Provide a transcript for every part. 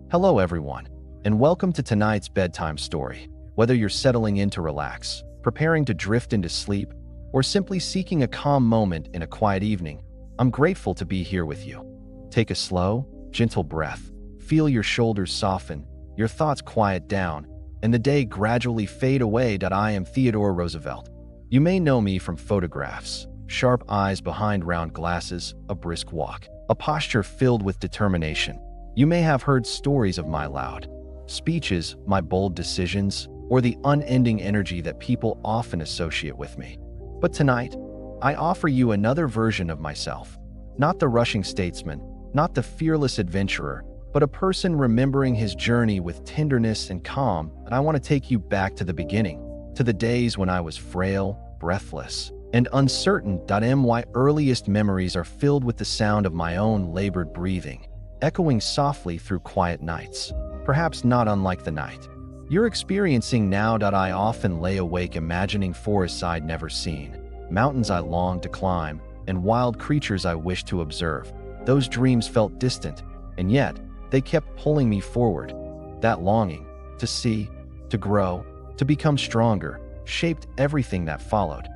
Hello, everyone, and welcome to tonight's bedtime story. Whether you're settling in to relax, preparing to drift into sleep, or simply seeking a calm moment in a quiet evening, I'm grateful to be here with you. Take a slow, gentle breath, feel your shoulders soften, your thoughts quiet down, and the day gradually fade away. I am Theodore Roosevelt. You may know me from photographs, sharp eyes behind round glasses, a brisk walk, a posture filled with determination. You may have heard stories of my loud speeches, my bold decisions, or the unending energy that people often associate with me. But tonight, I offer you another version of myself. Not the rushing statesman, not the fearless adventurer, but a person remembering his journey with tenderness and calm. And I want to take you back to the beginning, to the days when I was frail, breathless, and uncertain. My earliest memories are filled with the sound of my own labored breathing, echoing softly through quiet nights, perhaps not unlike the night you're experiencing now. I often lay awake imagining forests I'd never seen, mountains I longed to climb, and wild creatures I wished to observe. Those dreams felt distant, and yet they kept pulling me forward. That longing to see, to grow, to become stronger, shaped everything that followed.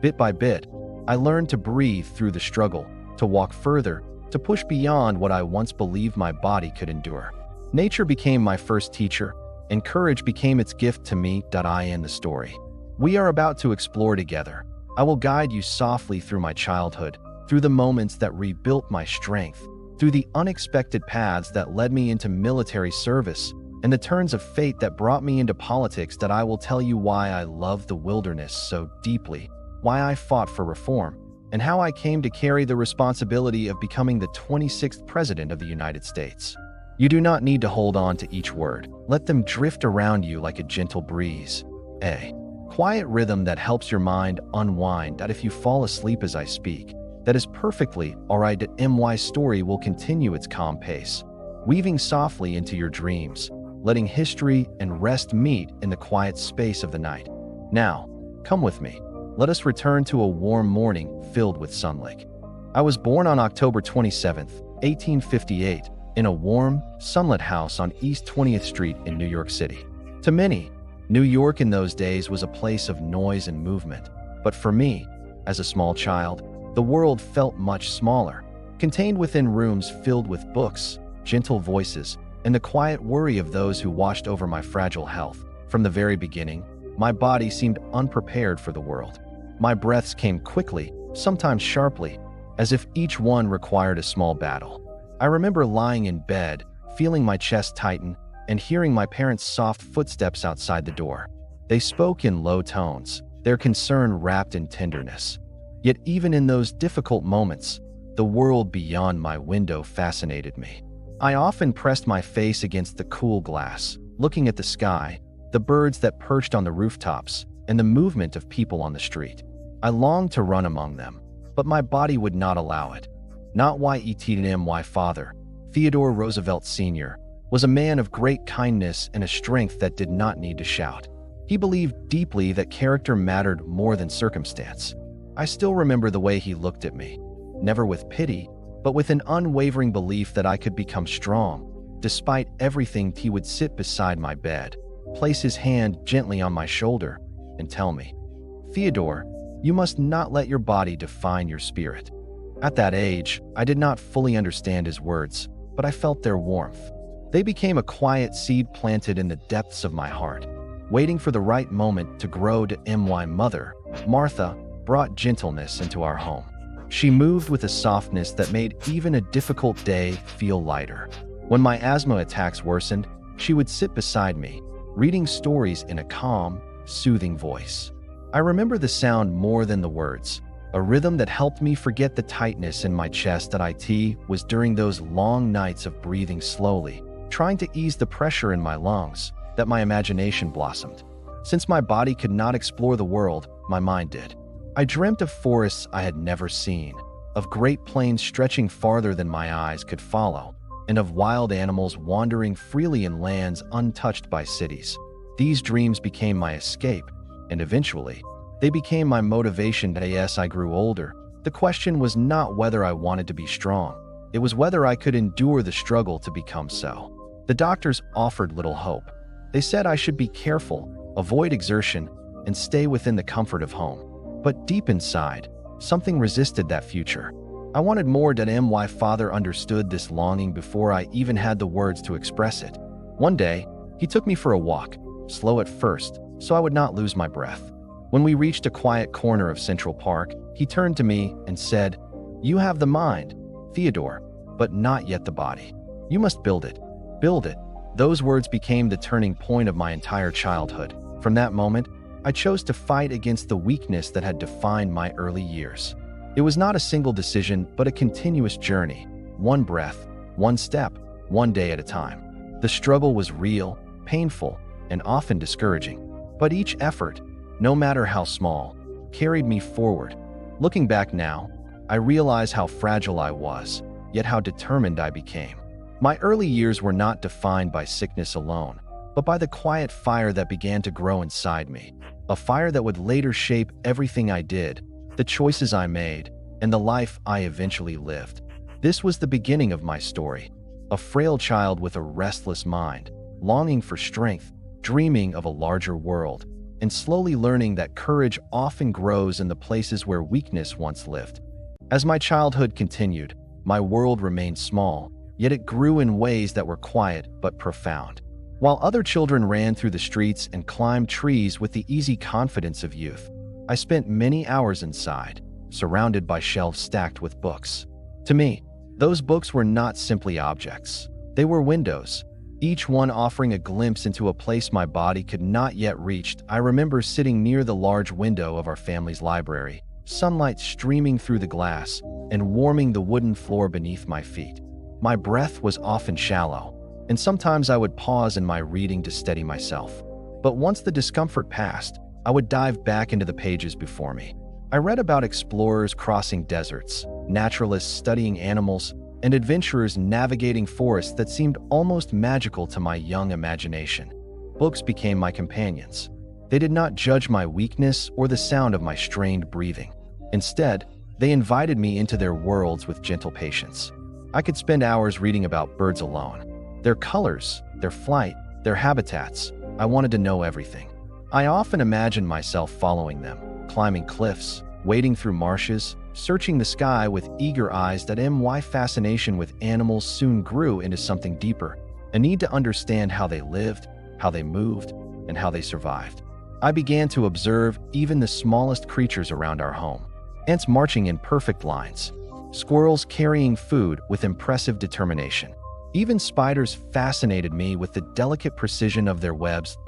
Bit by bit, I learned to breathe through the struggle, to walk further, to push beyond what I once believed my body could endure. Nature became my first teacher, and courage became its gift to me. I end the story we are about to explore together. I will guide you softly through my childhood, through the moments that rebuilt my strength, through the unexpected paths that led me into military service, and the turns of fate that brought me into politics. I will tell you why I love the wilderness so deeply, why I fought for reform, and how I came to carry the responsibility of becoming the 26th President of the United States. You do not need to hold on to each word. Let them drift around you like a gentle breeze. A quiet rhythm that helps your mind unwind. If you fall asleep as I speak, that is perfectly all right. My story will continue its calm pace, weaving softly into your dreams, letting history and rest meet in the quiet space of the night. Now, come with me. Let us return to a warm morning filled with sunlight. I was born on October 27, 1858, in a warm, sunlit house on East 20th Street in New York City. To many, New York in those days was a place of noise and movement. But for me, as a small child, the world felt much smaller, contained within rooms filled with books, gentle voices, and the quiet worry of those who watched over my fragile health. From the very beginning, my body seemed unprepared for the world. My breaths came quickly, sometimes sharply, as if each one required a small battle. I remember lying in bed, feeling my chest tighten, and hearing my parents' soft footsteps outside the door. They spoke in low tones, their concern wrapped in tenderness. Yet even in those difficult moments, the world beyond my window fascinated me. I often pressed my face against the cool glass, looking at the sky, the birds that perched on the rooftops, and the movement of people on the street. I longed to run among them, but my body would not allow it. Not my father, Theodore Roosevelt Sr., was a man of great kindness and a strength that did not need to shout. He believed deeply that character mattered more than circumstance. I still remember the way he looked at me, never with pity, but with an unwavering belief that I could become strong. Despite everything, he would sit beside my bed, place his hand gently on my shoulder, and tell me, "Theodore, you must not let your body define your spirit." At that age, I did not fully understand his words, but I felt their warmth. They became a quiet seed planted in the depths of my heart, waiting for the right moment to grow. My mother, Martha, brought gentleness into our home. She moved with a softness that made even a difficult day feel lighter. When my asthma attacks worsened, she would sit beside me, reading stories in a calm, soothing voice. I remember the sound more than the words, a rhythm that helped me forget the tightness in my chest. It was during those long nights of breathing slowly, trying to ease the pressure in my lungs, that my imagination blossomed. Since my body could not explore the world, my mind did. I dreamt of forests I had never seen, of great plains stretching farther than my eyes could follow, and of wild animals wandering freely in lands untouched by cities. These dreams became my escape, and eventually, they became my motivation. As I grew older, the question was not whether I wanted to be strong. It was whether I could endure the struggle to become so. The doctors offered little hope. They said I should be careful, avoid exertion, and stay within the comfort of home. But deep inside, something resisted that future. I wanted more. My father understood this longing before I even had the words to express it. One day, he took me for a walk, slow at first, so I would not lose my breath. When we reached a quiet corner of Central Park, he turned to me and said, "You have the mind, Theodore, but not yet the body. You must build it. Build it." Those words became the turning point of my entire childhood. From that moment, I chose to fight against the weakness that had defined my early years. It was not a single decision, but a continuous journey. One breath, one step, one day at a time. The struggle was real, painful, and often discouraging. But each effort, no matter how small, carried me forward. Looking back now, I realize how fragile I was, yet how determined I became. My early years were not defined by sickness alone, but by the quiet fire that began to grow inside me. A fire that would later shape everything I did, the choices I made, and the life I eventually lived. This was the beginning of my story. A frail child with a restless mind, longing for strength, dreaming of a larger world, and slowly learning that courage often grows in the places where weakness once lived. As my childhood continued, my world remained small, yet it grew in ways that were quiet but profound. While other children ran through the streets and climbed trees with the easy confidence of youth, I spent many hours inside, surrounded by shelves stacked with books. To me, those books were not simply objects. They were windows, each one offering a glimpse into a place my body could not yet reach. I remember sitting near the large window of our family's library, sunlight streaming through the glass and warming the wooden floor beneath my feet. My breath was often shallow, and sometimes I would pause in my reading to steady myself. But once the discomfort passed, I would dive back into the pages before me. I read about explorers crossing deserts, naturalists studying animals, and adventurers navigating forests that seemed almost magical to my young imagination. Books became my companions. They did not judge my weakness or the sound of my strained breathing. Instead, they invited me into their worlds with gentle patience. I could spend hours reading about birds alone. Their colors, their flight, their habitats. I wanted to know everything. I often imagined myself following them, climbing cliffs, wading through marshes, searching the sky with eager eyes. My fascination with animals soon grew into something deeper, a need to understand how they lived, how they moved, and how they survived. I began to observe even the smallest creatures around our home. Ants marching in perfect lines, squirrels carrying food with impressive determination. Even spiders fascinated me with the delicate precision of their webs.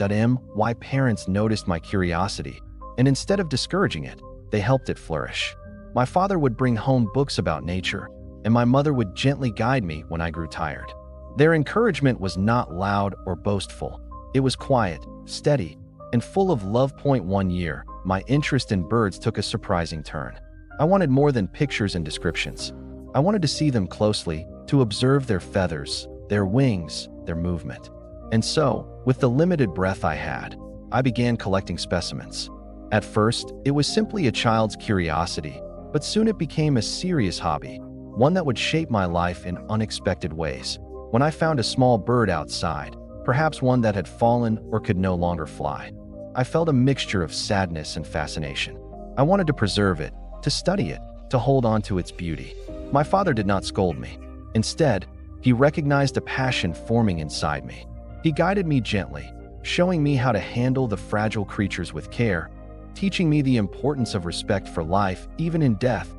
My parents noticed my curiosity, and instead of discouraging it, they helped it flourish. My father would bring home books about nature, and my mother would gently guide me when I grew tired. Their encouragement was not loud or boastful. It was quiet, steady, and full of love. One year, my interest in birds took a surprising turn. I wanted more than pictures and descriptions. I wanted to see them closely, to observe their feathers, their wings, their movement. And so, with the limited breath I had, I began collecting specimens. At first, it was simply a child's curiosity, but soon it became a serious hobby, one that would shape my life in unexpected ways. When I found a small bird outside, perhaps one that had fallen or could no longer fly, I felt a mixture of sadness and fascination. I wanted to preserve it, to study it, to hold on to its beauty. My father did not scold me. Instead, he recognized a passion forming inside me. He guided me gently, showing me how to handle the fragile creatures with care, teaching me the importance of respect for life, even in death.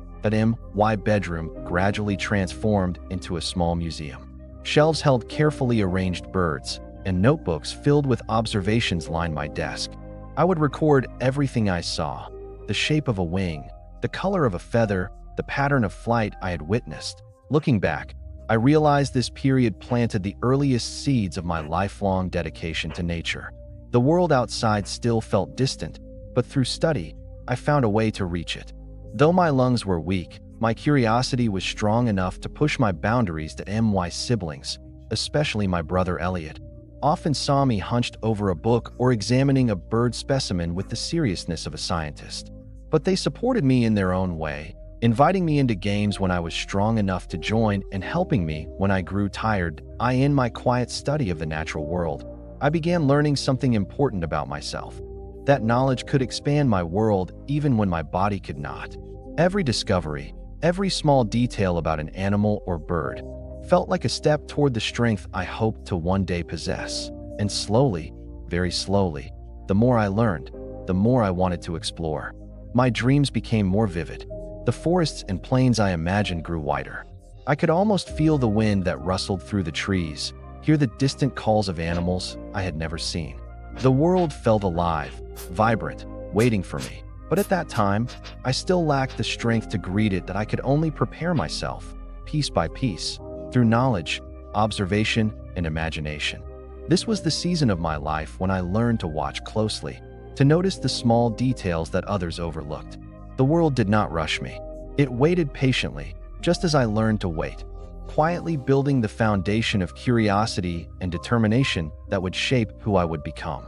My bedroom gradually transformed into a small museum. Shelves held carefully arranged birds, and notebooks filled with observations lined my desk. I would record everything I saw: the shape of a wing, the color of a feather, the pattern of flight I had witnessed. Looking back, I realized this period planted the earliest seeds of my lifelong dedication to nature. The world outside still felt distant, but through study, I found a way to reach it. Though my lungs were weak, my curiosity was strong enough to push my boundaries. My siblings, especially my brother Elliot, often saw me hunched over a book or examining a bird specimen with the seriousness of a scientist. But they supported me in their own way, inviting me into games when I was strong enough to join and helping me when I grew tired. In my quiet study of the natural world, I began learning something important about myself. That knowledge could expand my world even when my body could not. Every discovery, every small detail about an animal or bird, felt like a step toward the strength I hoped to one day possess. And slowly, very slowly, the more I learned, the more I wanted to explore. My dreams became more vivid. The forests and plains I imagined grew wider. I could almost feel the wind that rustled through the trees, hear the distant calls of animals I had never seen. The world felt alive, vibrant, waiting for me. But at that time, I still lacked the strength to greet it. That I could only prepare myself, piece by piece, through knowledge, observation, and imagination. This was the season of my life when I learned to watch closely, to notice the small details that others overlooked. The world did not rush me. It waited patiently, just as I learned to wait, quietly building the foundation of curiosity and determination that would shape who I would become.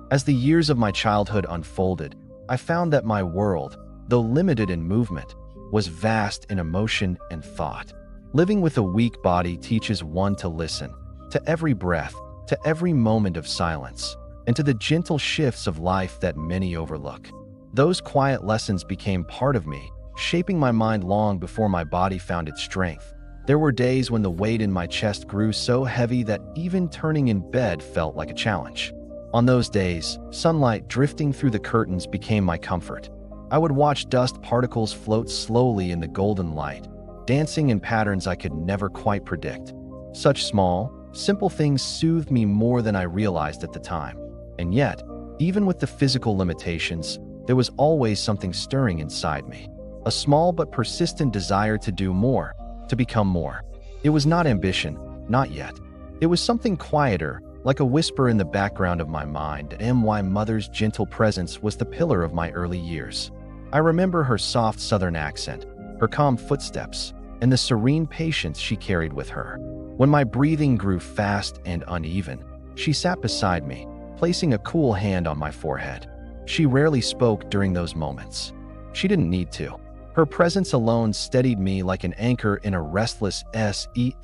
As the years of my childhood unfolded, I found that my world, though limited in movement, was vast in emotion and thought. Living with a weak body teaches one to listen, to every breath, to every moment of silence, and to the gentle shifts of life that many overlook. Those quiet lessons became part of me, shaping my mind long before my body found its strength. There were days when the weight in my chest grew so heavy that even turning in bed felt like a challenge. On those days, sunlight drifting through the curtains became my comfort. I would watch dust particles float slowly in the golden light, dancing in patterns I could never quite predict. Such small, simple things soothed me more than I realized at the time. And yet, even with the physical limitations, there was always something stirring inside me. A small but persistent desire to do more, to become more. It was not ambition, not yet. It was something quieter, like a whisper in the background of my mind. My mother's gentle presence was the pillar of my early years. I remember her soft southern accent, her calm footsteps, and the serene patience she carried with her. When my breathing grew fast and uneven, she sat beside me, placing a cool hand on my forehead. She rarely spoke during those moments. She didn't need to. Her presence alone steadied me like an anchor in a restless sea.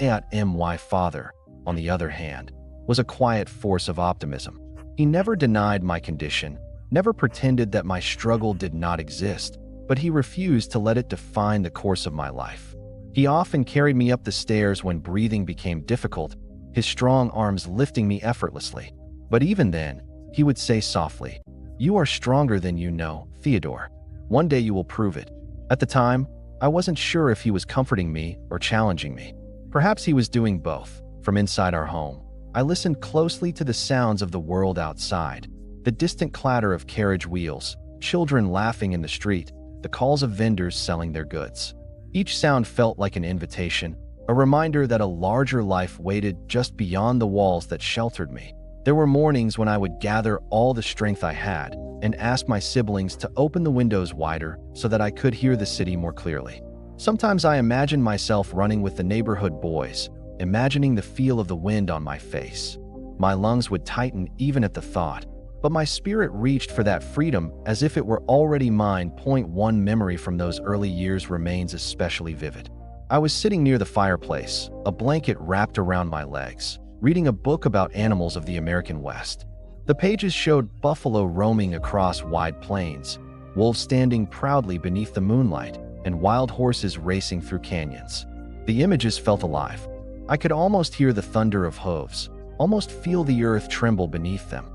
My father, on the other hand, was a quiet force of optimism. He never denied my condition, never pretended that my struggle did not exist, but he refused to let it define the course of my life. He often carried me up the stairs when breathing became difficult, his strong arms lifting me effortlessly. But even then, he would say softly, "You are stronger than you know, Theodore. One day you will prove it." At the time, I wasn't sure if he was comforting me or challenging me. Perhaps he was doing both. From inside our home, I listened closely to the sounds of the world outside, the distant clatter of carriage wheels, children laughing in the street, the calls of vendors selling their goods. Each sound felt like an invitation, a reminder that a larger life waited just beyond the walls that sheltered me. There were mornings when I would gather all the strength I had and ask my siblings to open the windows wider so that I could hear the city more clearly. Sometimes I imagined myself running with the neighborhood boys, imagining the feel of the wind on my face. My lungs would tighten even at the thought, but my spirit reached for that freedom as if it were already mine. One memory from those early years remains especially vivid. I was sitting near the fireplace, a blanket wrapped around my legs, reading a book about animals of the American West. The pages showed buffalo roaming across wide plains, wolves standing proudly beneath the moonlight, and wild horses racing through canyons. The images felt alive. I could almost hear the thunder of hooves, almost feel the earth tremble beneath them.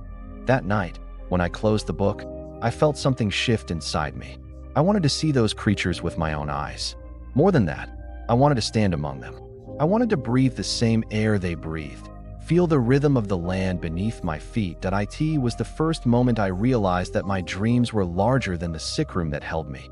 That night, when I closed the book, I felt something shift inside me. I wanted to see those creatures with my own eyes. More than that, I wanted to stand among them. I wanted to breathe the same air they breathed, feel the rhythm of the land beneath my feet. It was the first moment I realized that my dreams were larger than the sickroom that held me.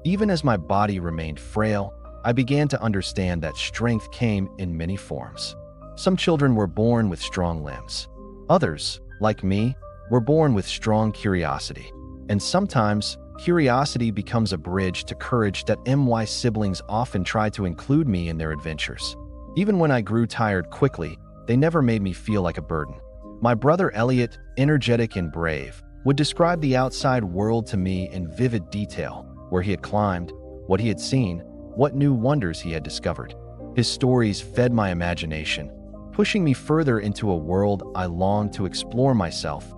Even as my body remained frail, I began to understand that strength came in many forms. Some children were born with strong limbs. Others, like me, were born with strong curiosity. And sometimes, curiosity becomes a bridge to courage. My siblings often tried to include me in their adventures. Even when I grew tired quickly, they never made me feel like a burden. My brother Elliot, energetic and brave, would describe the outside world to me in vivid detail, where he had climbed, what he had seen, what new wonders he had discovered. His stories fed my imagination, pushing me further into a world I longed to explore myself.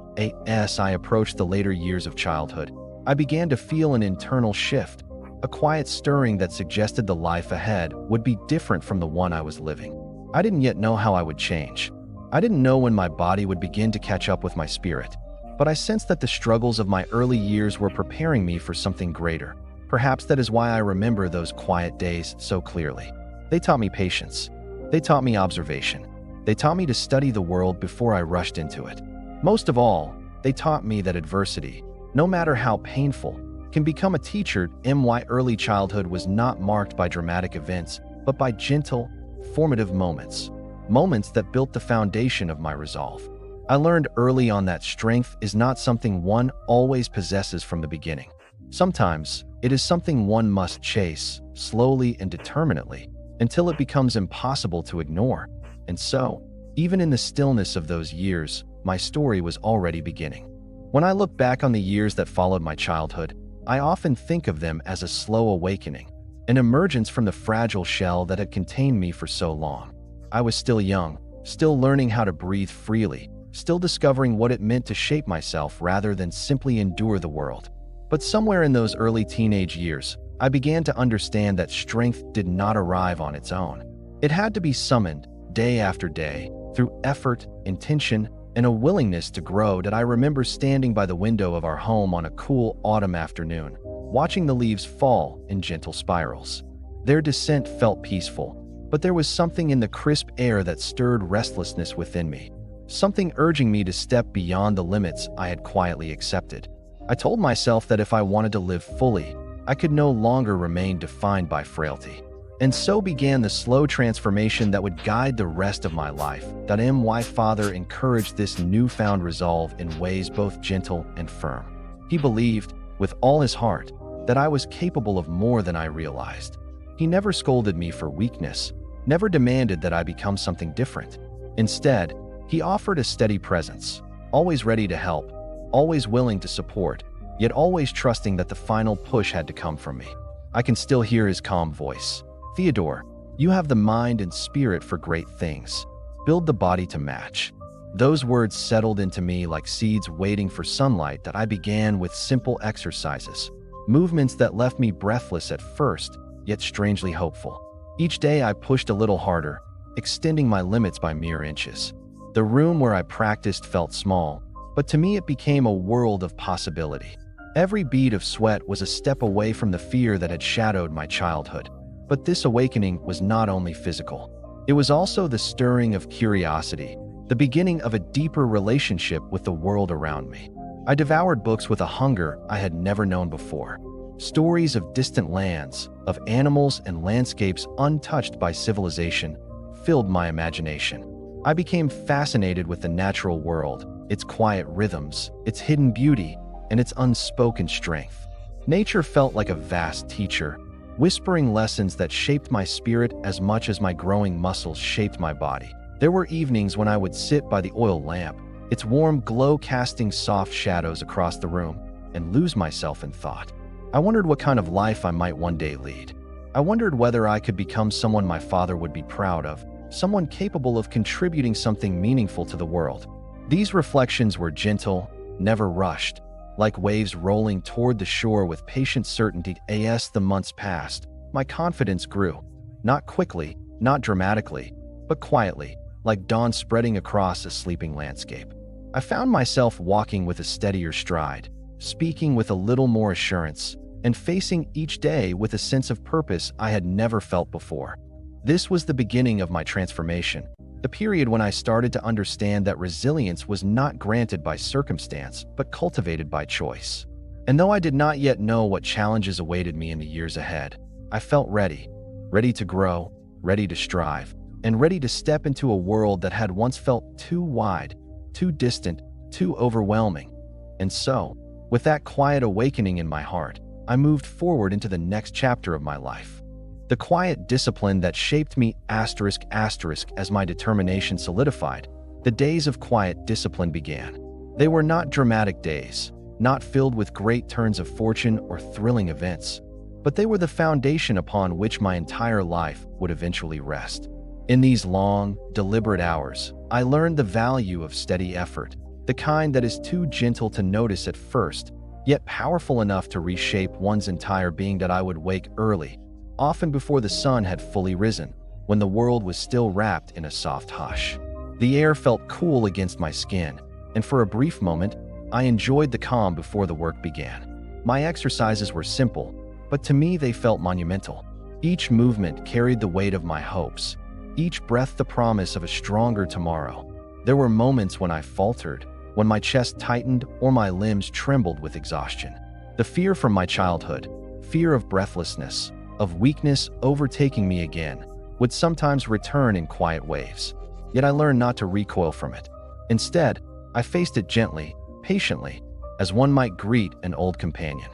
As I approached the later years of childhood, I began to feel an internal shift, a quiet stirring that suggested the life ahead would be different from the one I was living. I didn't yet know how I would change. I didn't know when my body would begin to catch up with my spirit, but I sensed that the struggles of my early years were preparing me for something greater. Perhaps that is why I remember those quiet days so clearly. They taught me patience. They taught me observation. They taught me to study the world before I rushed into it. Most of all, they taught me that adversity, no matter how painful, can become a teacher. My early childhood was not marked by dramatic events, but by gentle, formative moments that built the foundation of my resolve. I learned early on that strength is not something one always possesses from the beginning. Sometimes, it is something one must chase, slowly and determinedly, until it becomes impossible to ignore. And so, even in the stillness of those years, my story was already beginning. When I look back on the years that followed my childhood, I often think of them as a slow awakening, an emergence from the fragile shell that had contained me for so long. I was still young, still learning how to breathe freely, still discovering what it meant to shape myself rather than simply endure the world. But somewhere in those early teenage years, I began to understand that strength did not arrive on its own. It had to be summoned, day after day, through effort, intention, and a willingness to grow. I remember standing by the window of our home on a cool autumn afternoon, watching the leaves fall in gentle spirals. Their descent felt peaceful, but there was something in the crisp air that stirred restlessness within me, something urging me to step beyond the limits I had quietly accepted. I told myself that if I wanted to live fully, I could no longer remain defined by frailty. And so began the slow transformation that would guide the rest of my life. My father encouraged this newfound resolve in ways both gentle and firm. He believed, with all his heart, that I was capable of more than I realized. He never scolded me for weakness, never demanded that I become something different. Instead, he offered a steady presence, always ready to help, always willing to support, yet always trusting that the final push had to come from me. I can still hear his calm voice. "Theodore, you have the mind and spirit for great things. Build the body to match." Those words settled into me like seeds waiting for sunlight. That I began with simple exercises, movements that left me breathless at first, yet strangely hopeful. Each day I pushed a little harder, extending my limits by mere inches. The room where I practiced felt small, but to me it became a world of possibility. Every bead of sweat was a step away from the fear that had shadowed my childhood. But this awakening was not only physical. It was also the stirring of curiosity, the beginning of a deeper relationship with the world around me. I devoured books with a hunger I had never known before. Stories of distant lands, of animals and landscapes untouched by civilization, filled my imagination. I became fascinated with the natural world, its quiet rhythms, its hidden beauty, and its unspoken strength. Nature felt like a vast teacher, whispering lessons that shaped my spirit as much as my growing muscles shaped my body. There were evenings when I would sit by the oil lamp, its warm glow casting soft shadows across the room, and lose myself in thought. I wondered what kind of life I might one day lead. I wondered whether I could become someone my father would be proud of, someone capable of contributing something meaningful to the world. These reflections were gentle, never rushed, like waves rolling toward the shore with patient certainty. As the months passed, my confidence grew, not quickly, not dramatically, but quietly, like dawn spreading across a sleeping landscape. I found myself walking with a steadier stride, speaking with a little more assurance, and facing each day with a sense of purpose I had never felt before. This was the beginning of my transformation, the period when I started to understand that resilience was not granted by circumstance, but cultivated by choice. And though I did not yet know what challenges awaited me in the years ahead, I felt ready to grow, ready to strive, and ready to step into a world that had once felt too wide, too distant, too overwhelming. And so, with that quiet awakening in my heart, I moved forward into the next chapter of my life. The quiet discipline that shaped me as my determination solidified, the days of quiet discipline began. They were not dramatic days, not filled with great turns of fortune or thrilling events, but they were the foundation upon which my entire life would eventually rest. In these long, deliberate hours, I learned the value of steady effort, the kind that is too gentle to notice at first, yet powerful enough to reshape one's entire being. That I would wake early, often before the sun had fully risen, when the world was still wrapped in a soft hush. The air felt cool against my skin, and for a brief moment, I enjoyed the calm before the work began. My exercises were simple, but to me they felt monumental. Each movement carried the weight of my hopes, each breath the promise of a stronger tomorrow. There were moments when I faltered, when my chest tightened or my limbs trembled with exhaustion. The fear from my childhood, fear of breathlessness, of weakness overtaking me again, would sometimes return in quiet waves. Yet I learned not to recoil from it. Instead, I faced it gently, patiently, as one might greet an old companion.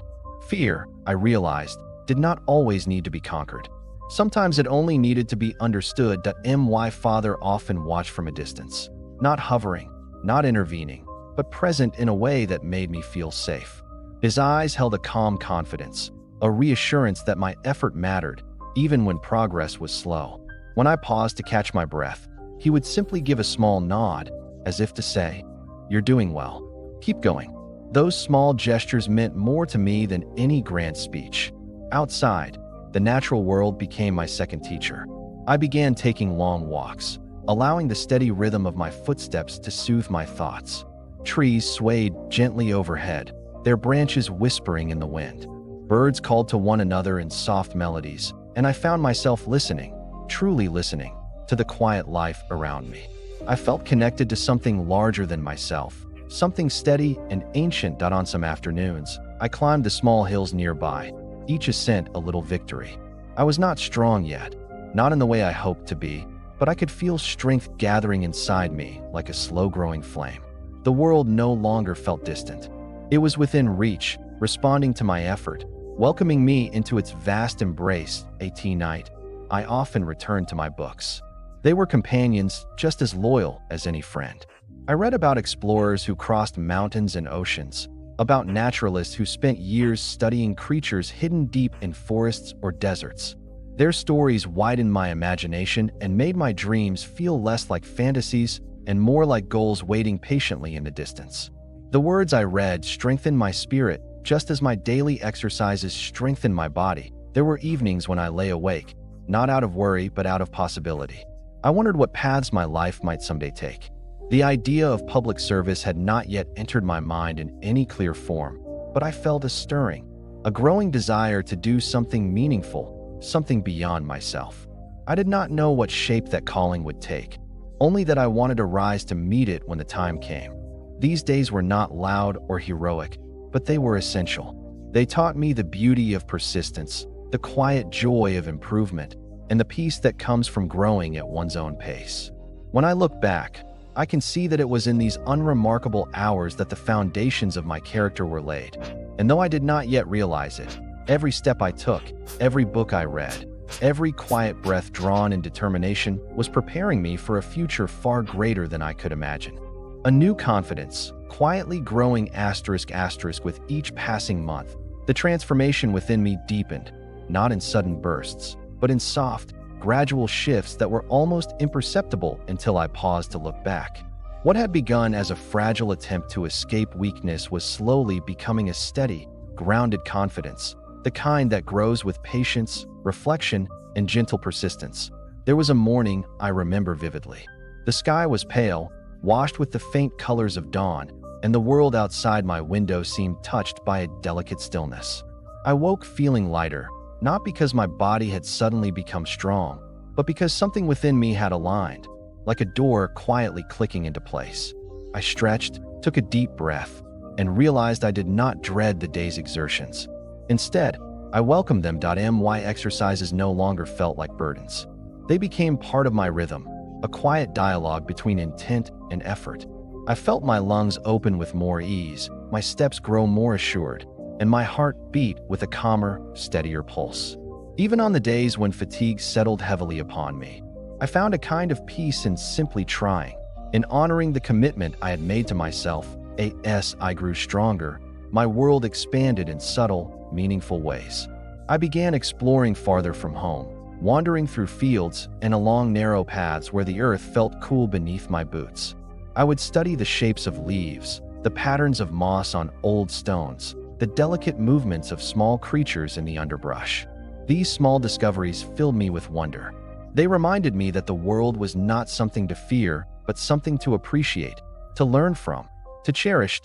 Fear, I realized, did not always need to be conquered. Sometimes it only needed to be understood. My father often watched from a distance, not hovering, not intervening, but present in a way that made me feel safe. His eyes held a calm confidence, a reassurance that my effort mattered, even when progress was slow. When I paused to catch my breath, he would simply give a small nod, as if to say, "You're doing well. Keep going." Those small gestures meant more to me than any grand speech. Outside, the natural world became my second teacher. I began taking long walks, allowing the steady rhythm of my footsteps to soothe my thoughts. Trees swayed gently overhead, their branches whispering in the wind. Birds called to one another in soft melodies, and I found myself listening, truly listening, to the quiet life around me. I felt connected to something larger than myself, something steady and ancient. On some afternoons, I climbed the small hills nearby, each ascent a little victory. I was not strong yet, not in the way I hoped to be, but I could feel strength gathering inside me like a slow-growing flame. The world no longer felt distant. It was within reach, responding to my effort, welcoming me into its vast embrace. At night, I often returned to my books. They were companions just as loyal as any friend. I read about explorers who crossed mountains and oceans, about naturalists who spent years studying creatures hidden deep in forests or deserts. Their stories widened my imagination and made my dreams feel less like fantasies and more like goals waiting patiently in the distance. The words I read strengthened my spirit, just as my daily exercises strengthened my body. There were evenings when I lay awake, not out of worry but out of possibility. I wondered what paths my life might someday take. The idea of public service had not yet entered my mind in any clear form, but I felt a stirring, a growing desire to do something meaningful, something beyond myself. I did not know what shape that calling would take, only that I wanted to rise to meet it when the time came. These days were not loud or heroic, but they were essential. They taught me the beauty of persistence, the quiet joy of improvement, and the peace that comes from growing at one's own pace. When I look back, I can see that it was in these unremarkable hours that the foundations of my character were laid. And though I did not yet realize it, every step I took, every book I read, every quiet breath drawn in determination was preparing me for a future far greater than I could imagine. A new confidence, quietly growing *** with each passing month. The transformation within me deepened, not in sudden bursts, but in soft, gradual shifts that were almost imperceptible until I paused to look back. What had begun as a fragile attempt to escape weakness was slowly becoming a steady, grounded confidence, the kind that grows with patience, reflection, and gentle persistence. There was a morning I remember vividly. The sky was pale, washed with the faint colors of dawn, and the world outside my window seemed touched by a delicate stillness. I woke feeling lighter, not because my body had suddenly become strong, but because something within me had aligned, like a door quietly clicking into place. I stretched, took a deep breath, and realized I did not dread the day's exertions. Instead, I welcomed them. My exercises no longer felt like burdens. They became part of my rhythm, a quiet dialogue between intent and effort. I felt my lungs open with more ease, my steps grow more assured, and my heart beat with a calmer, steadier pulse. Even on the days when fatigue settled heavily upon me, I found a kind of peace in simply trying, in honoring the commitment I had made to myself. As I grew stronger, my world expanded in subtle, meaningful ways. I began exploring farther from home, wandering through fields and along narrow paths where the earth felt cool beneath my boots. I would study the shapes of leaves, the patterns of moss on old stones, the delicate movements of small creatures in the underbrush. These small discoveries filled me with wonder. They reminded me that the world was not something to fear, but something to appreciate, to learn from, to cherish.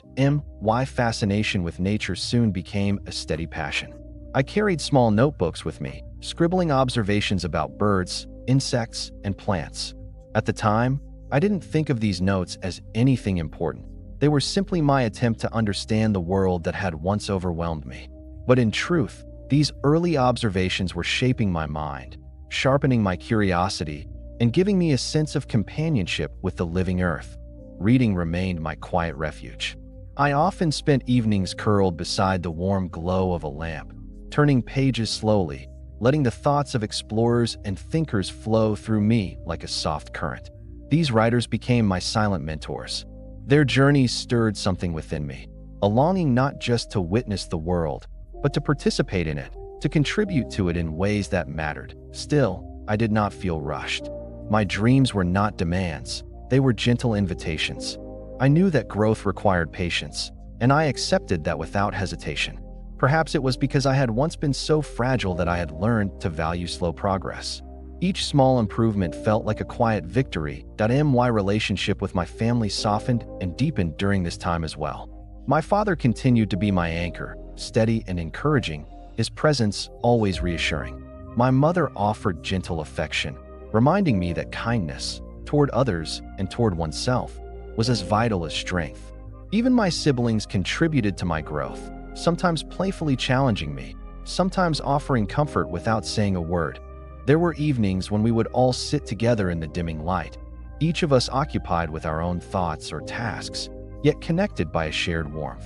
My fascination with nature soon became a steady passion. I carried small notebooks with me, scribbling observations about birds, insects, and plants. At the time, I didn't think of these notes as anything important. They were simply my attempt to understand the world that had once overwhelmed me. But in truth, these early observations were shaping my mind, sharpening my curiosity, and giving me a sense of companionship with the living earth. Reading remained my quiet refuge. I often spent evenings curled beside the warm glow of a lamp, turning pages slowly, letting the thoughts of explorers and thinkers flow through me like a soft current. These writers became my silent mentors. Their journeys stirred something within me, a longing not just to witness the world, but to participate in it, to contribute to it in ways that mattered. Still, I did not feel rushed. My dreams were not demands, they were gentle invitations. I knew that growth required patience, and I accepted that without hesitation. Perhaps it was because I had once been so fragile that I had learned to value slow progress. Each small improvement felt like a quiet victory. My relationship with my family softened and deepened during this time as well. My father continued to be my anchor, steady and encouraging, his presence always reassuring. My mother offered gentle affection, reminding me that kindness, toward others and toward oneself, was as vital as strength. Even my siblings contributed to my growth, sometimes playfully challenging me, sometimes offering comfort without saying a word. There were evenings when we would all sit together in the dimming light, each of us occupied with our own thoughts or tasks, yet connected by a shared warmth.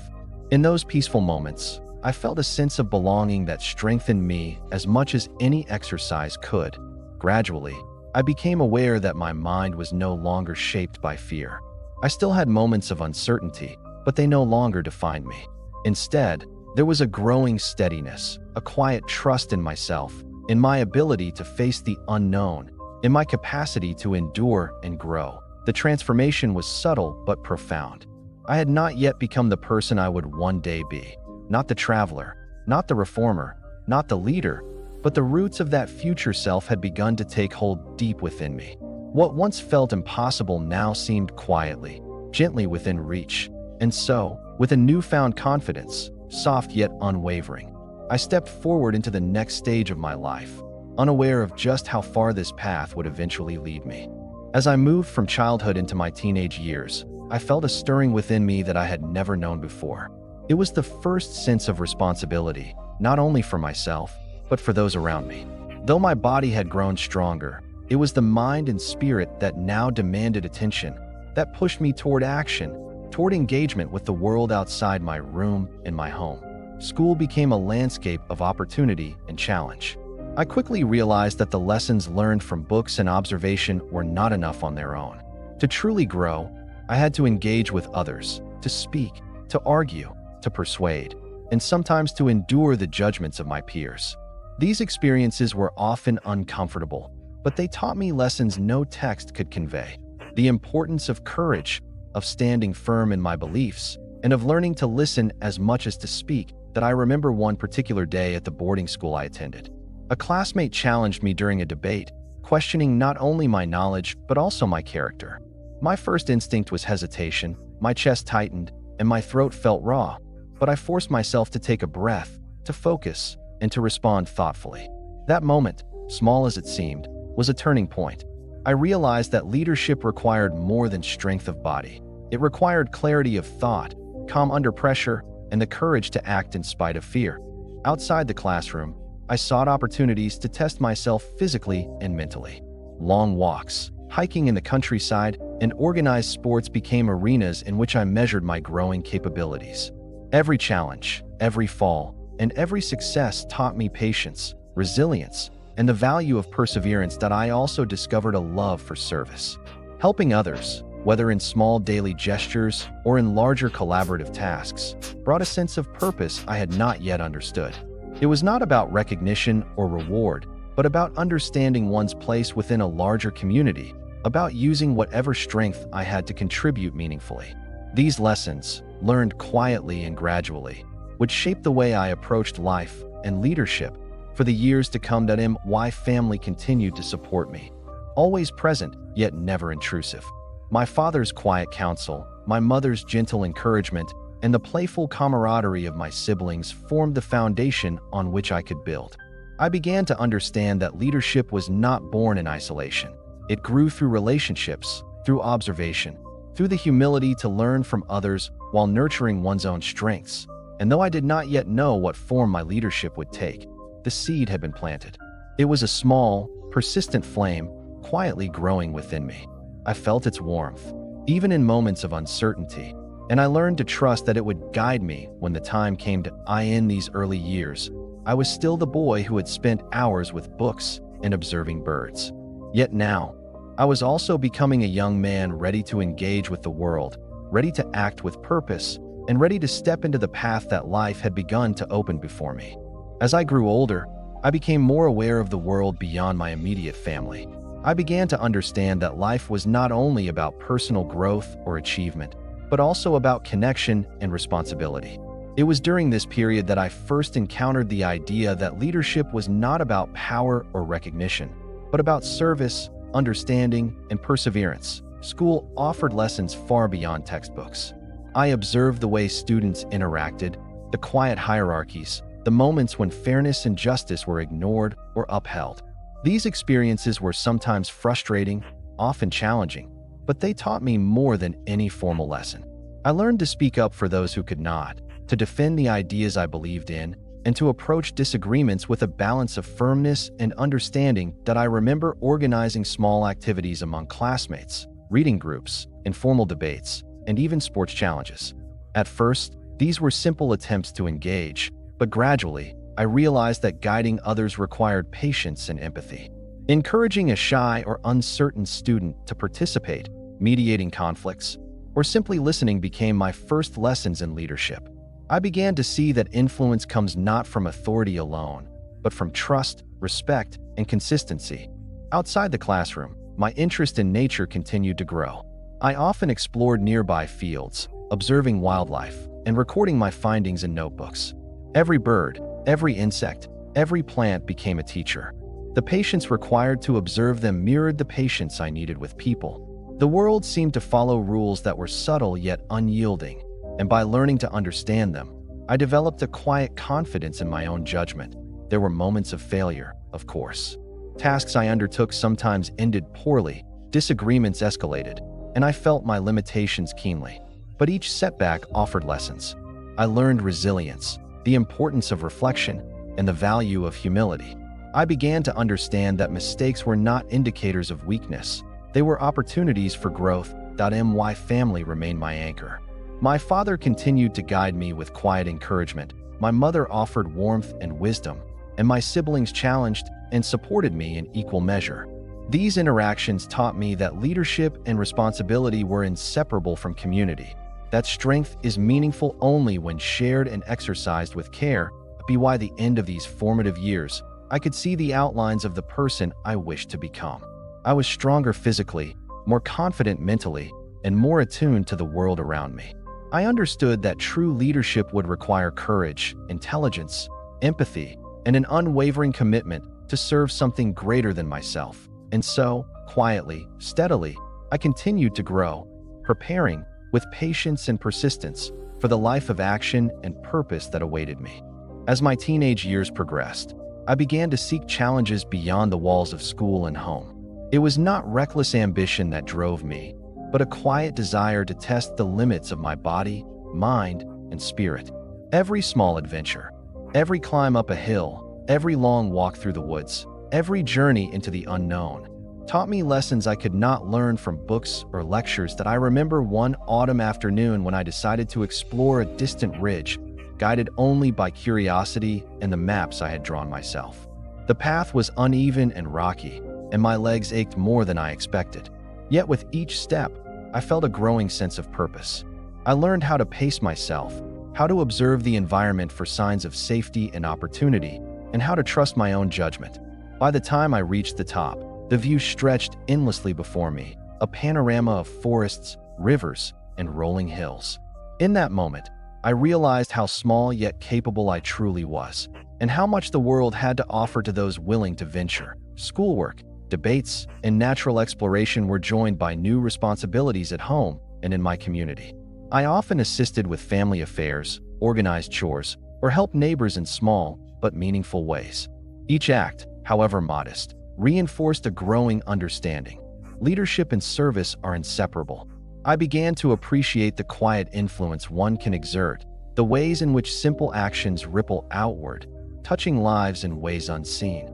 In those peaceful moments, I felt a sense of belonging that strengthened me as much as any exercise could. Gradually, I became aware that my mind was no longer shaped by fear. I still had moments of uncertainty, but they no longer defined me. Instead, there was a growing steadiness, a quiet trust in myself, in my ability to face the unknown, in my capacity to endure and grow. The transformation was subtle but profound. I had not yet become the person I would one day be. Not the traveler, not the reformer, not the leader, but the roots of that future self had begun to take hold deep within me. What once felt impossible now seemed quietly, gently within reach. And so, with a newfound confidence, soft yet unwavering, I stepped forward into the next stage of my life, unaware of just how far this path would eventually lead me. As I moved from childhood into my teenage years, I felt a stirring within me that I had never known before. It was the first sense of responsibility, not only for myself, but for those around me. Though my body had grown stronger, it was the mind and spirit that now demanded attention, that pushed me toward action, toward engagement with the world outside my room and my home. School became a landscape of opportunity and challenge. I quickly realized that the lessons learned from books and observation were not enough on their own. To truly grow, I had to engage with others, to speak, to argue, to persuade, and sometimes to endure the judgments of my peers. These experiences were often uncomfortable, but they taught me lessons no text could convey. The importance of courage, of standing firm in my beliefs, and of learning to listen as much as to speak. That I remember one particular day at the boarding school I attended. A classmate challenged me during a debate, questioning not only my knowledge, but also my character. My first instinct was hesitation, my chest tightened, and my throat felt raw, but I forced myself to take a breath, to focus, and to respond thoughtfully. That moment, small as it seemed, was a turning point. I realized that leadership required more than strength of body. It required clarity of thought, calm under pressure, and the courage to act in spite of fear. Outside the classroom, I sought opportunities to test myself physically and mentally. Long walks, hiking in the countryside, and organized sports became arenas in which I measured my growing capabilities. Every challenge, every fall, and every success taught me patience, resilience, and the value of perseverance. That I also discovered a love for service. Helping others, whether in small daily gestures or in larger collaborative tasks, brought a sense of purpose I had not yet understood. It was not about recognition or reward, but about understanding one's place within a larger community, about using whatever strength I had to contribute meaningfully. These lessons, learned quietly and gradually, would shape the way I approached life and leadership for the years to come. My family continued to support me, always present yet never intrusive. My father's quiet counsel, my mother's gentle encouragement, and the playful camaraderie of my siblings formed the foundation on which I could build. I began to understand that leadership was not born in isolation. It grew through relationships, through observation, through the humility to learn from others while nurturing one's own strengths. And though I did not yet know what form my leadership would take, the seed had been planted. It was a small, persistent flame, quietly growing within me. I felt its warmth, even in moments of uncertainty, and I learned to trust that it would guide me when the time came to. In these early years, I was still the boy who had spent hours with books and observing birds. Yet now, I was also becoming a young man ready to engage with the world, ready to act with purpose, and ready to step into the path that life had begun to open before me. As I grew older, I became more aware of the world beyond my immediate family. I began to understand that life was not only about personal growth or achievement, but also about connection and responsibility. It was during this period that I first encountered the idea that leadership was not about power or recognition, but about service, understanding, and perseverance. School offered lessons far beyond textbooks. I observed the way students interacted, the quiet hierarchies, the moments when fairness and justice were ignored or upheld. These experiences were sometimes frustrating, often challenging, but they taught me more than any formal lesson. I learned to speak up for those who could not, to defend the ideas I believed in, and to approach disagreements with a balance of firmness and understanding. I remember organizing small activities among classmates, reading groups, informal debates, and even sports challenges. At first, these were simple attempts to engage, but gradually, I realized that guiding others required patience and empathy. Encouraging a shy or uncertain student to participate, mediating conflicts, or simply listening became my first lessons in leadership. I began to see that influence comes not from authority alone, but from trust, respect, and consistency. Outside the classroom, my interest in nature continued to grow. I often explored nearby fields, observing wildlife, and recording my findings in notebooks. Every bird, every insect, every plant became a teacher. The patience required to observe them mirrored the patience I needed with people. The world seemed to follow rules that were subtle yet unyielding, and by learning to understand them, I developed a quiet confidence in my own judgment. There were moments of failure, of course. Tasks I undertook sometimes ended poorly, disagreements escalated, and I felt my limitations keenly. But each setback offered lessons. I learned resilience, the importance of reflection, and the value of humility. I began to understand that mistakes were not indicators of weakness. They were opportunities for growth. My family remained my anchor. My father continued to guide me with quiet encouragement. My mother offered warmth and wisdom, and my siblings challenged and supported me in equal measure. These interactions taught me that leadership and responsibility were inseparable from community, that strength is meaningful only when shared and exercised with care. By the end of these formative years, I could see the outlines of the person I wished to become. I was stronger physically, more confident mentally, and more attuned to the world around me. I understood that true leadership would require courage, intelligence, empathy, and an unwavering commitment to serve something greater than myself. And so, quietly, steadily, I continued to grow, preparing, with patience and persistence, for the life of action and purpose that awaited me. As my teenage years progressed, I began to seek challenges beyond the walls of school and home. It was not reckless ambition that drove me, but a quiet desire to test the limits of my body, mind, and spirit. Every small adventure, every climb up a hill, every long walk through the woods, every journey into the unknown, taught me lessons I could not learn from books or lectures. I remember one autumn afternoon when I decided to explore a distant ridge, guided only by curiosity and the maps I had drawn myself. The path was uneven and rocky, and my legs ached more than I expected. Yet with each step, I felt a growing sense of purpose. I learned how to pace myself, how to observe the environment for signs of safety and opportunity, and how to trust my own judgment. By the time I reached the top, the view stretched endlessly before me, a panorama of forests, rivers, and rolling hills. In that moment, I realized how small yet capable I truly was, and how much the world had to offer to those willing to venture. Schoolwork, debates, and natural exploration were joined by new responsibilities at home and in my community. I often assisted with family affairs, organized chores, or helped neighbors in small but meaningful ways. Each act, however modest, reinforced a growing understanding. Leadership and service are inseparable. I began to appreciate the quiet influence one can exert, the ways in which simple actions ripple outward, touching lives in ways unseen.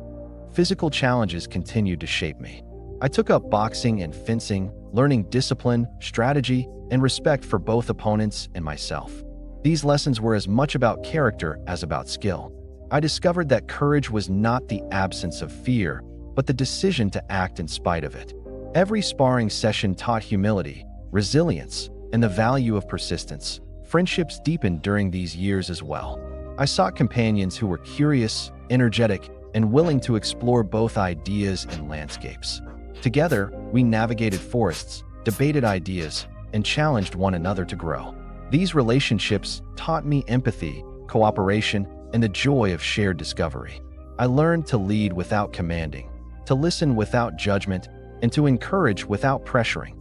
Physical challenges continued to shape me. I took up boxing and fencing, learning discipline, strategy, and respect for both opponents and myself. These lessons were as much about character as about skill. I discovered that courage was not the absence of fear, but the decision to act in spite of it. Every sparring session taught humility, resilience, and the value of persistence. Friendships deepened during these years as well. I sought companions who were curious, energetic, and willing to explore both ideas and landscapes. Together, we navigated forests, debated ideas, and challenged one another to grow. These relationships taught me empathy, cooperation, and the joy of shared discovery. I learned to lead without commanding, to listen without judgment, and to encourage without pressuring.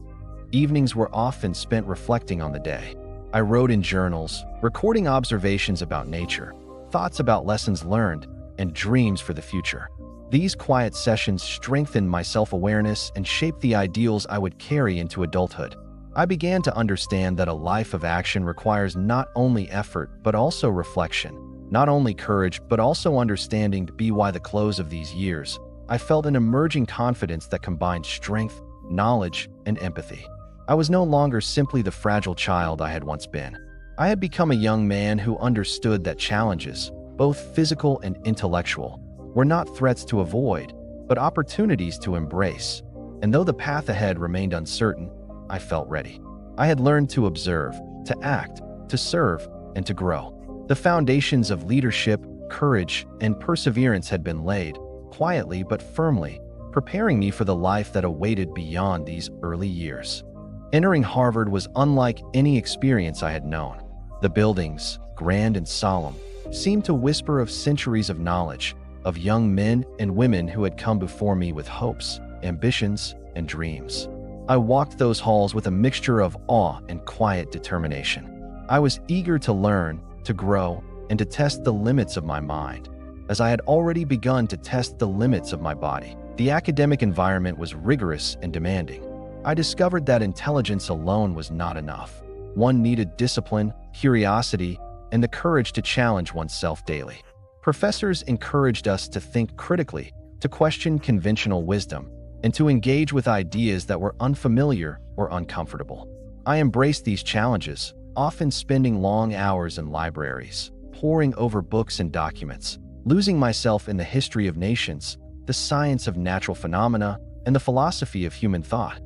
Evenings were often spent reflecting on the day. I wrote in journals, recording observations about nature, thoughts about lessons learned, and dreams for the future. These quiet sessions strengthened my self-awareness and shaped the ideals I would carry into adulthood. I began to understand that a life of action requires not only effort but also reflection, not only courage but also understanding. By the close of these years, I felt an emerging confidence that combined strength, knowledge, and empathy. I was no longer simply the fragile child I had once been. I had become a young man who understood that challenges, both physical and intellectual, were not threats to avoid, but opportunities to embrace. And though the path ahead remained uncertain, I felt ready. I had learned to observe, to act, to serve, and to grow. The foundations of leadership, courage, and perseverance had been laid, quietly but firmly, preparing me for the life that awaited beyond these early years. Entering Harvard was unlike any experience I had known. The buildings, grand and solemn, seemed to whisper of centuries of knowledge, of young men and women who had come before me with hopes, ambitions, and dreams. I walked those halls with a mixture of awe and quiet determination. I was eager to learn, to grow, and to test the limits of my mind, as I had already begun to test the limits of my body. The academic environment was rigorous and demanding. I discovered that intelligence alone was not enough. One needed discipline, curiosity, and the courage to challenge oneself daily. Professors encouraged us to think critically, to question conventional wisdom, and to engage with ideas that were unfamiliar or uncomfortable. I embraced these challenges, often spending long hours in libraries, poring over books and documents, losing myself in the history of nations, the science of natural phenomena, and the philosophy of human thought.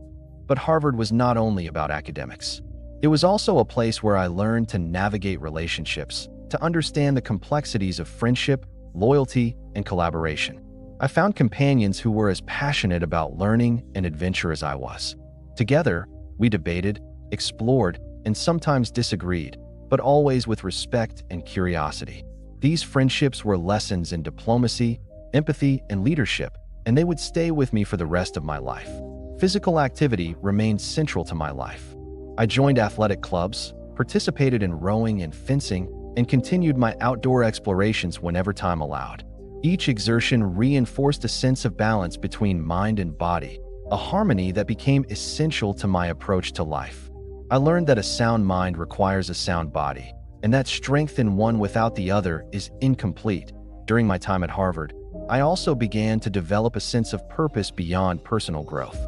But Harvard was not only about academics. It was also a place where I learned to navigate relationships, to understand the complexities of friendship, loyalty, and collaboration. I found companions who were as passionate about learning and adventure as I was. Together, we debated, explored, and sometimes disagreed, but always with respect and curiosity. These friendships were lessons in diplomacy, empathy, and leadership, and they would stay with me for the rest of my life. Physical activity remained central to my life. I joined athletic clubs, participated in rowing and fencing, and continued my outdoor explorations whenever time allowed. Each exertion reinforced a sense of balance between mind and body, a harmony that became essential to my approach to life. I learned that a sound mind requires a sound body, and that strength in one without the other is incomplete. During my time at Harvard, I also began to develop a sense of purpose beyond personal growth.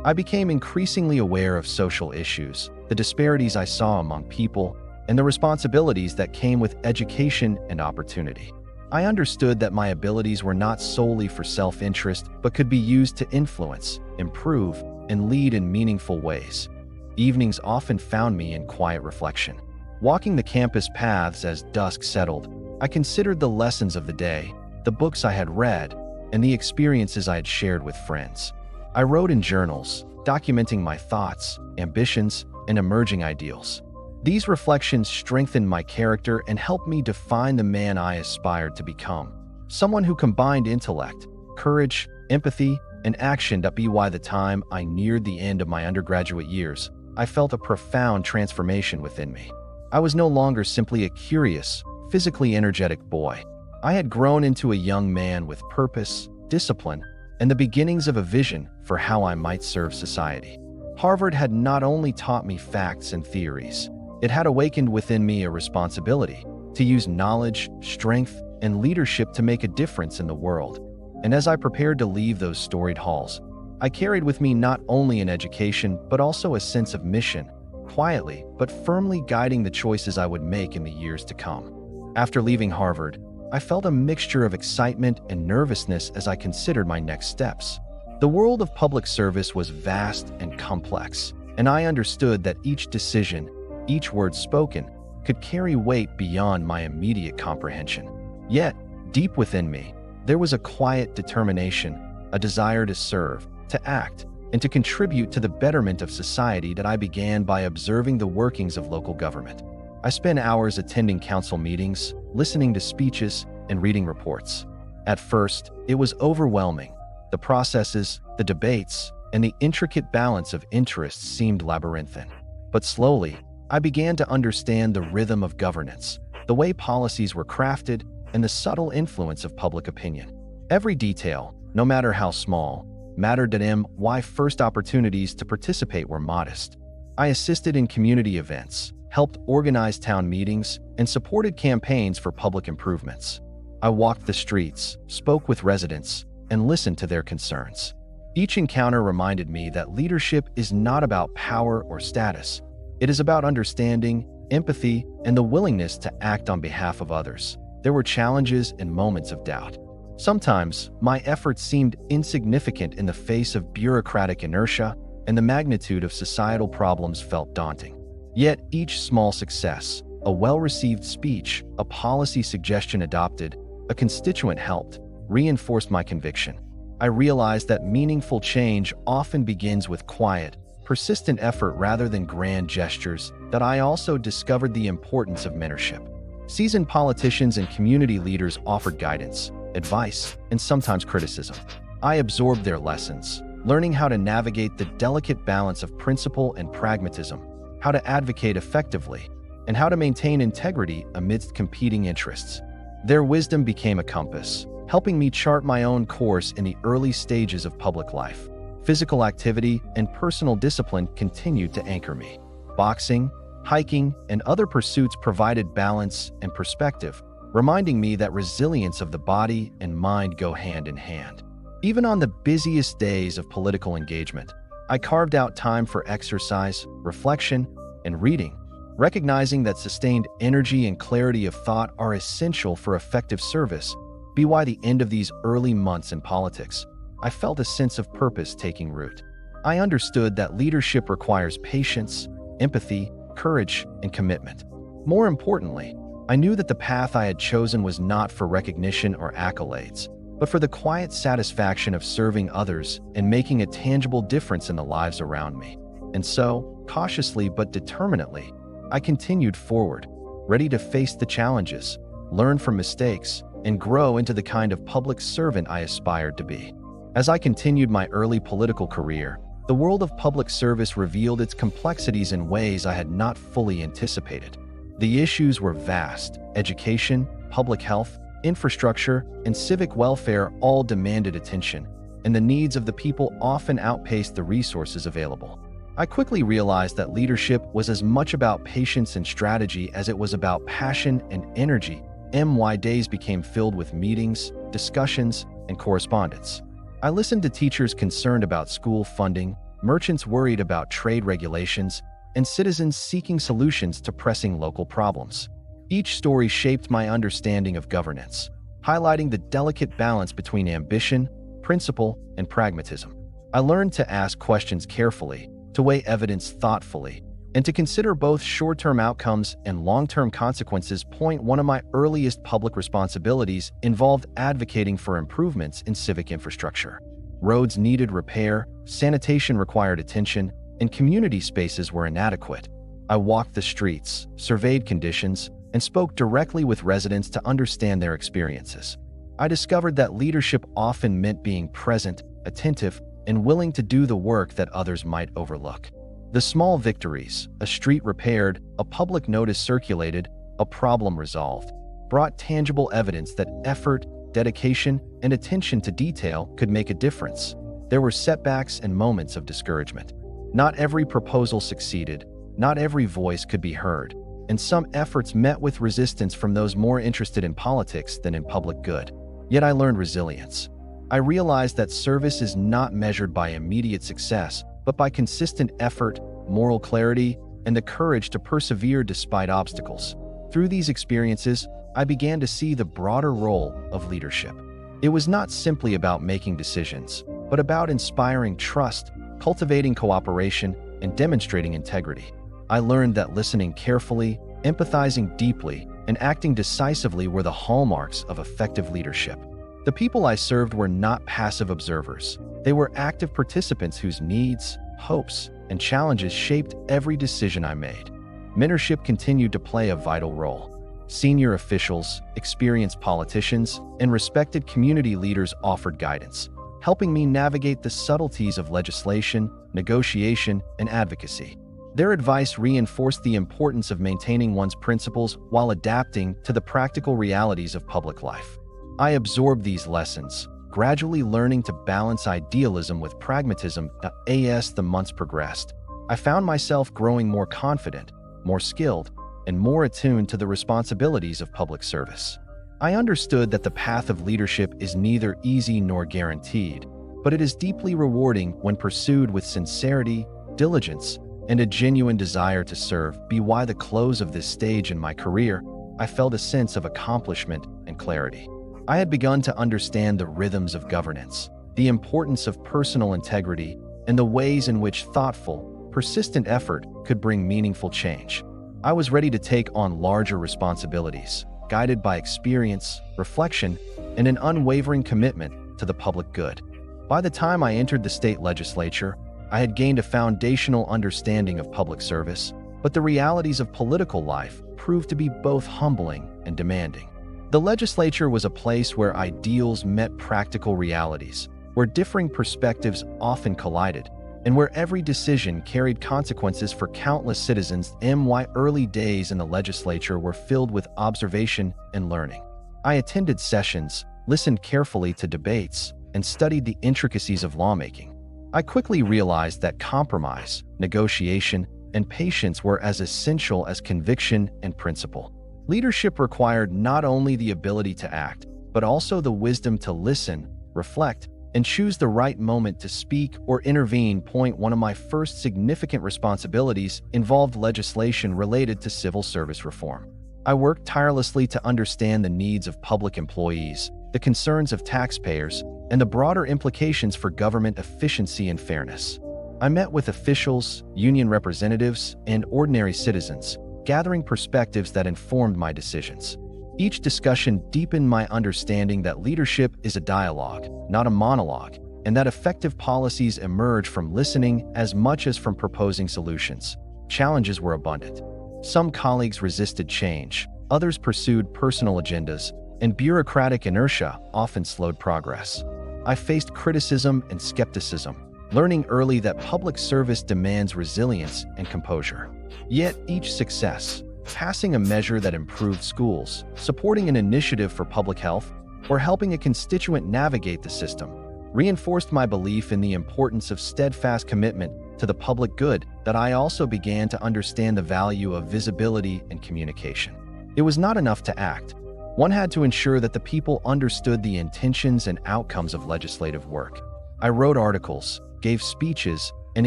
I became increasingly aware of social issues, the disparities I saw among people, and the responsibilities that came with education and opportunity. I understood that my abilities were not solely for self-interest, but could be used to influence, improve, and lead in meaningful ways. Evenings often found me in quiet reflection. Walking the campus paths as dusk settled, I considered the lessons of the day, the books I had read, and the experiences I had shared with friends. I wrote in journals, documenting my thoughts, ambitions, and emerging ideals. These reflections strengthened my character and helped me define the man I aspired to become. Someone who combined intellect, courage, empathy, and action. By the time I neared the end of my undergraduate years, I felt a profound transformation within me. I was no longer simply a curious, physically energetic boy. I had grown into a young man with purpose, discipline, and the beginnings of a vision for how I might serve society. Harvard had not only taught me facts and theories, it had awakened within me a responsibility to use knowledge, strength, and leadership to make a difference in the world. And as I prepared to leave those storied halls, I carried with me not only an education, but also a sense of mission, quietly but firmly guiding the choices I would make in the years to come. After leaving Harvard, I felt a mixture of excitement and nervousness as I considered my next steps. The world of public service was vast and complex, and I understood that each decision, each word spoken, could carry weight beyond my immediate comprehension. Yet, deep within me, there was a quiet determination, a desire to serve, to act, and to contribute to the betterment of society that I began by observing the workings of local government. I spent hours attending council meetings, listening to speeches, and reading reports. At first, it was overwhelming. The processes, the debates, and the intricate balance of interests seemed labyrinthine. But slowly, I began to understand the rhythm of governance, the way policies were crafted, and the subtle influence of public opinion. Every detail, no matter how small, mattered to them. My first opportunities to participate were modest. I assisted in community events, helped organize town meetings, and supported campaigns for public improvements. I walked the streets, spoke with residents, and listened to their concerns. Each encounter reminded me that leadership is not about power or status. It is about understanding, empathy, and the willingness to act on behalf of others. There were challenges and moments of doubt. Sometimes, my efforts seemed insignificant in the face of bureaucratic inertia, and the magnitude of societal problems felt daunting. Yet each small success, a well-received speech, a policy suggestion adopted, a constituent helped, reinforced my conviction. I realized that meaningful change often begins with quiet, persistent effort rather than grand gestures. That I also discovered the importance of mentorship. Seasoned politicians and community leaders offered guidance, advice, and sometimes criticism. I absorbed their lessons, learning how to navigate the delicate balance of principle and pragmatism, how to advocate effectively, and how to maintain integrity amidst competing interests. Their wisdom became a compass, helping me chart my own course in the early stages of public life. Physical activity and personal discipline continued to anchor me. Boxing, hiking, and other pursuits provided balance and perspective, reminding me that resilience of the body and mind go hand in hand. Even on the busiest days of political engagement, I carved out time for exercise, reflection, and reading, recognizing that sustained energy and clarity of thought are essential for effective service. By the end of these early months in politics, I felt a sense of purpose taking root. I understood that leadership requires patience, empathy, courage, and commitment. More importantly, I knew that the path I had chosen was not for recognition or accolades, but for the quiet satisfaction of serving others and making a tangible difference in the lives around me. And so, cautiously but determinedly, I continued forward, ready to face the challenges, learn from mistakes, and grow into the kind of public servant I aspired to be. As I continued my early political career, the world of public service revealed its complexities in ways I had not fully anticipated. The issues were vast. Education, public health, infrastructure, and civic welfare all demanded attention, and the needs of the people often outpaced the resources available. I quickly realized that leadership was as much about patience and strategy as it was about passion and energy. My days became filled with meetings, discussions, and correspondence. I listened to teachers concerned about school funding, merchants worried about trade regulations, and citizens seeking solutions to pressing local problems. Each story shaped my understanding of governance, highlighting the delicate balance between ambition, principle, and pragmatism. I learned to ask questions carefully, to weigh evidence thoughtfully, and to consider both short-term outcomes and long-term consequences. One of my earliest public responsibilities involved advocating for improvements in civic infrastructure. Roads needed repair, sanitation required attention, and community spaces were inadequate. I walked the streets, surveyed conditions, and spoke directly with residents to understand their experiences. I discovered that leadership often meant being present, attentive, and willing to do the work that others might overlook. The small victories, a street repaired, a public notice circulated, a problem resolved, brought tangible evidence that effort, dedication, and attention to detail could make a difference. There were setbacks and moments of discouragement. Not every proposal succeeded, not every voice could be heard, and some efforts met with resistance from those more interested in politics than in public good. Yet I learned resilience. I realized that service is not measured by immediate success, but by consistent effort, moral clarity, and the courage to persevere despite obstacles. Through these experiences, I began to see the broader role of leadership. It was not simply about making decisions, but about inspiring trust, cultivating cooperation, and demonstrating integrity. I learned that listening carefully, empathizing deeply, and acting decisively were the hallmarks of effective leadership. The people I served were not passive observers. They were active participants whose needs, hopes, and challenges shaped every decision I made. Mentorship continued to play a vital role. Senior officials, experienced politicians, and respected community leaders offered guidance, helping me navigate the subtleties of legislation, negotiation, and advocacy. Their advice reinforced the importance of maintaining one's principles while adapting to the practical realities of public life. I absorbed these lessons, gradually learning to balance idealism with pragmatism. As the months progressed, I found myself growing more confident, more skilled, and more attuned to the responsibilities of public service. I understood that the path of leadership is neither easy nor guaranteed, but it is deeply rewarding when pursued with sincerity, diligence, and a genuine desire to serve. By the close of this stage in my career, I felt a sense of accomplishment and clarity. I had begun to understand the rhythms of governance, the importance of personal integrity, and the ways in which thoughtful, persistent effort could bring meaningful change. I was ready to take on larger responsibilities, guided by experience, reflection, and an unwavering commitment to the public good. By the time I entered the state legislature, I had gained a foundational understanding of public service, but the realities of political life proved to be both humbling and demanding. The legislature was a place where ideals met practical realities, where differing perspectives often collided, and where every decision carried consequences for countless citizens. My early days in the legislature were filled with observation and learning. I attended sessions, listened carefully to debates, and studied the intricacies of lawmaking. I quickly realized that compromise, negotiation, and patience were as essential as conviction and principle. Leadership required not only the ability to act, but also the wisdom to listen, reflect, and choose the right moment to speak or intervene. One of my first significant responsibilities involved legislation related to civil service reform. I worked tirelessly to understand the needs of public employees, the concerns of taxpayers, and the broader implications for government efficiency and fairness. I met with officials, union representatives, and ordinary citizens, gathering perspectives that informed my decisions. Each discussion deepened my understanding that leadership is a dialogue, not a monologue, and that effective policies emerge from listening as much as from proposing solutions. Challenges were abundant. Some colleagues resisted change, others pursued personal agendas, and bureaucratic inertia often slowed progress. I faced criticism and skepticism, learning early that public service demands resilience and composure. Yet each success, passing a measure that improved schools, supporting an initiative for public health, or helping a constituent navigate the system, reinforced my belief in the importance of steadfast commitment to the public good. That I also began to understand the value of visibility and communication. It was not enough to act. One had to ensure that the people understood the intentions and outcomes of legislative work. I wrote articles, gave speeches, and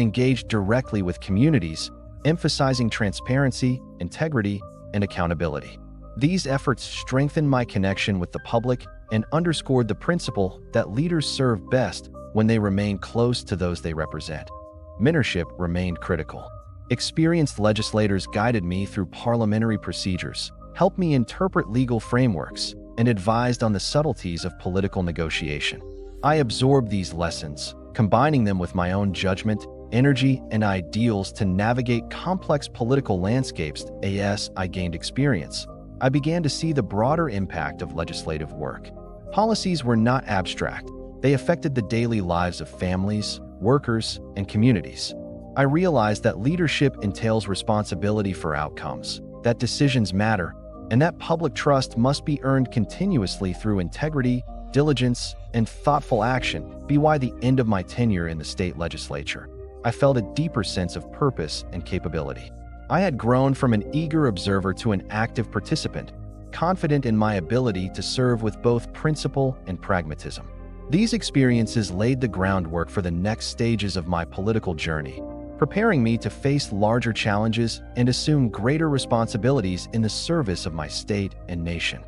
engaged directly with communities, emphasizing transparency, integrity, and accountability. These efforts strengthened my connection with the public and underscored the principle that leaders serve best when they remain close to those they represent. Mentorship remained critical. Experienced legislators guided me through parliamentary procedures, helped me interpret legal frameworks, and advised on the subtleties of political negotiation. I absorbed these lessons, combining them with my own judgment, energy, and ideals to navigate complex political landscapes. As I gained experience, I began to see the broader impact of legislative work. Policies were not abstract. They affected the daily lives of families, workers, and communities. I realized that leadership entails responsibility for outcomes, that decisions matter, and that public trust must be earned continuously through integrity, diligence, and thoughtful action. By the end of my tenure in the state legislature, I felt a deeper sense of purpose and capability. I had grown from an eager observer to an active participant, confident in my ability to serve with both principle and pragmatism. These experiences laid the groundwork for the next stages of my political journey, preparing me to face larger challenges and assume greater responsibilities in the service of my state and nation.